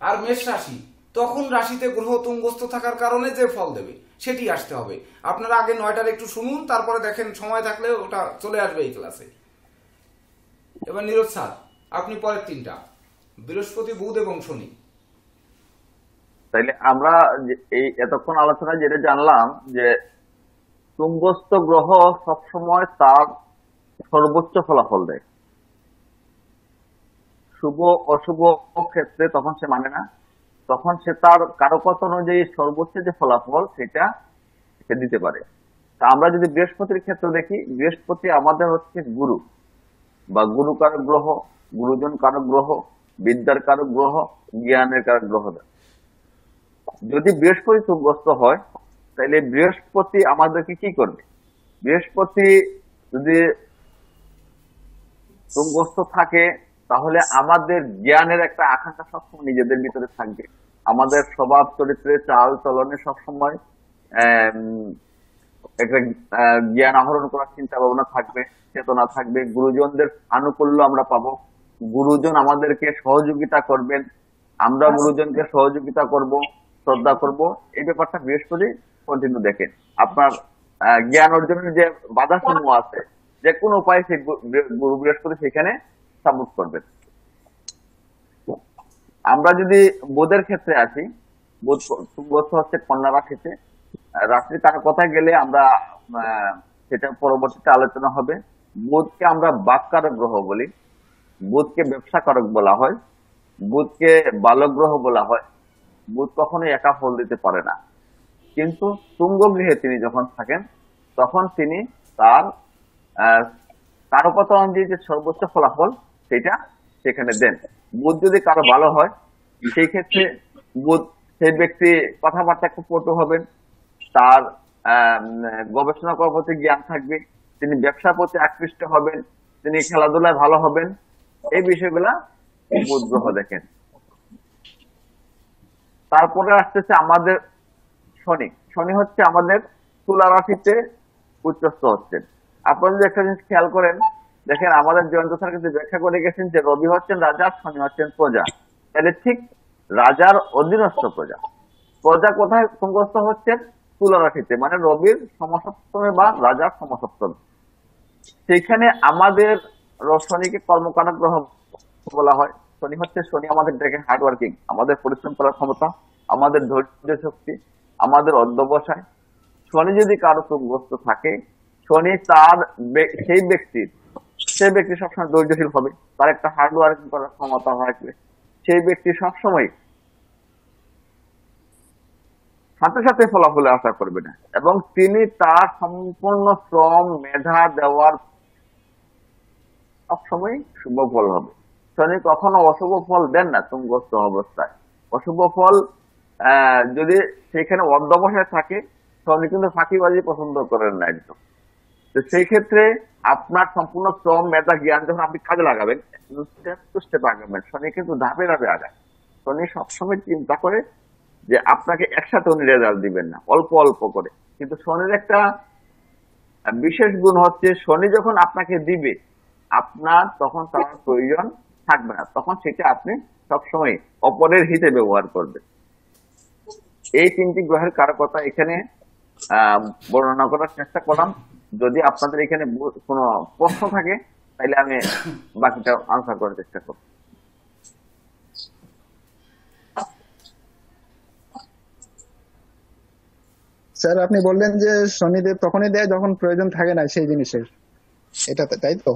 আর মেষ রাশি, তখন রাশিতে গ্রহ তুঙ্গস্থ থাকার কারণে যে ফল দেবে সেটি আসতে হবে। আপনারা আগে 9টার একটু শুনুন, তারপরে দেখেন সময় থাকলে ওটা চলে আসবে এই ক্লাসে। এবার নীরজ স্যার আপনি পরের 3টা, বৃহস্পতি, বুধ এবং শনি। তাইলে আমরা এই এতক্ষণ আলোচনায় যেটা জানলাম যে তুঙ্গস্থ গ্রহ সবসময় তার সর্বোচ্চ ফলাফল দেয়, শুভ অশুভ ক্ষেত্রে তখন সে মানে না, তখন সে তার কারকতা অনুযায়ী সর্বোচ্চ যে ফলাফল সেটা সে দিতে পারে। তা আমরা যদি বৃহস্পতির ক্ষেত্রে দেখি, বৃহস্পতি আমাদের হচ্ছে গুরু বা গুরু কারক গ্রহ, গুরুজন কারক গ্রহ, বিদ্যার কারক গ্রহ, জ্ঞানের কারক গ্রহ। যদি বৃহস্পতি তুঙ্গস্থ হয় তাহলে বৃহস্পতি আমাদেরকে কি করবে? বৃহস্পতি যদি তুঙ্গস্থ থাকে তাহলে আমাদের জ্ঞানের একটা আকাঙ্ক্ষা সবসময় নিজেদের ভিতরে থাকবে, আমাদের স্বভাব চরিত্রে চাল চলনে সবসময় একটা জ্ঞান আহরণ করার চিন্তা ভাবনা থাকবে, চেতনা থাকবে, গুরুজনদের আনুকূল্য আমরা পাবো, গুরুজন আমাদেরকে সহযোগিতা করবেন, আমরা গুরুজনকে সহযোগিতা করব, শ্রদ্ধা করব। এই ব্যাপারটা বৃহস্পতি কন্টিনিউ দেখেন। আপনার জ্ঞান অর্জনের যে বাধা সমূহ আছে, যে কোনো উপায়ে সেই বৃহস্পতি সেখানে সাপোর্ট করবেন। আমরা যদি বুধের ক্ষেত্রে আসি, বুধ তুঙ্গস্থ হচ্ছে কন্যা রাশিতে। রাশির কারো কথা গেলে আমরা সেটা পরবর্তীতে আলোচনা হবে। বুধকে আমরা বাক্কারক গ্রহ বলি, বুধকে ব্যবসা কারক বলা হয়, বুধকে বালক গ্রহ বলা হয়। বুধ কখনোই একা ফল দিতে পারে না, কিন্তু তুঙ্গ গৃহে তিনি যখন থাকেন তখন তিনি তার কারকতা অনুযায়ী যে সর্বোচ্চ ফলাফল সেটা সেখানে দেন। বুধ যদি কারো ভালো হয় সেই ক্ষেত্রে বুধ সেই ব্যক্তি কথাবার্তা একটু পটু হবেন, তার গবেষণা করার প্রতি জ্ঞান থাকবে, তিনি ব্যবসার প্রতি আকৃষ্ট হবেন, তিনি খেলাধুলায় ভালো হবেন। এই বিষয়গুলা বুধ গ্রহ দেখেন। তারপরে আসতেছে আমাদের শনি। শনি হচ্ছে আমাদের তুলা রাশিতে উচ্চস্থ হচ্ছেন। আপনারা যদি একটা জিনিস খেয়াল করেন, দেখেন আমাদের জয়ন্ত স্যার কিন্তু ব্যাখ্যা করে গেছেন যে রবি হচ্ছেন রাজা, শনি হচ্ছেন প্রজা। তাহলে ঠিক রাজার অধীনস্থ প্রজা, প্রজা কোথায় তুঙ্গস্থ হচ্ছেন? তুলা রাশিতে, মানে রবির সমসপ্তমে বা রাজার সমসপ্তমে। সেখানে আমাদের শনিকে কর্মকারক গ্রহ বলা হয়। শনি হচ্ছে, শনি আমাদের দেখে হার্ড ওয়ার্কিং, আমাদের পরিশ্রম করার ক্ষমতা, আমাদের ধৈর্য শক্তি, আমাদের অধ্যবসায়। শনি যদি কারো তুঙ্গস্থ থাকে, শনি তার সেই ব্যক্তি সবসময় ধৈর্যশীল হবে, তার একটা হার্ড ওয়ার্কিং করার ক্ষমতা থাকবে, সেই ব্যক্তি সবসময় সাথে সাথে ফলাফলে আশা করবে না, এবং তিনি তার সম্পূর্ণ শ্রম মেধা দেওয়ার সবসময় শুভ ফল হবে। শনি কখনো অশুভ ফল দেন না তুঙ্গস্থ অবস্থায়। অশুভ ফল যদি সেখানে অধ্যবসায় থাকে, শনি কিন্তু ফাঁকিবাজি পছন্দ করেন না একদম। তো সেই ক্ষেত্রে আপনার সম্পূর্ণ শ্রম মেধা জ্ঞান যখন আপনি কাজে লাগাবেন, স্টেপ আগাবেন, শনি কিন্তু ধাপে ধাপে আগায়। শনি সবসময় চিন্তা করে যে আপনাকে একসাথে উনি রেজাল্ট দিবেন না, অল্প অল্প করে। কিন্তু শনির একটা বিশেষ গুণ হচ্ছে, শনি যখন আপনাকে দিবে আপনার তখন তার প্রয়োজন থাকবে না, তখন সেটা আপনি সবসময় অপরের হিতে ব্যবহার করবেন। এই তিনটি গ্রহের কারকতা এখানে বর্ণনা করার চেষ্টা করলাম। যদি আপনাদের এখানে কোনো প্রশ্ন থাকে তাহলে আমি বাকিটা আনসার করার চেষ্টা করব। স্যার আপনি বললেন যে শনিদেব তখনই দেয় যখন প্রয়োজন থাকে না সেই জিনিসের, এটা তাই তো?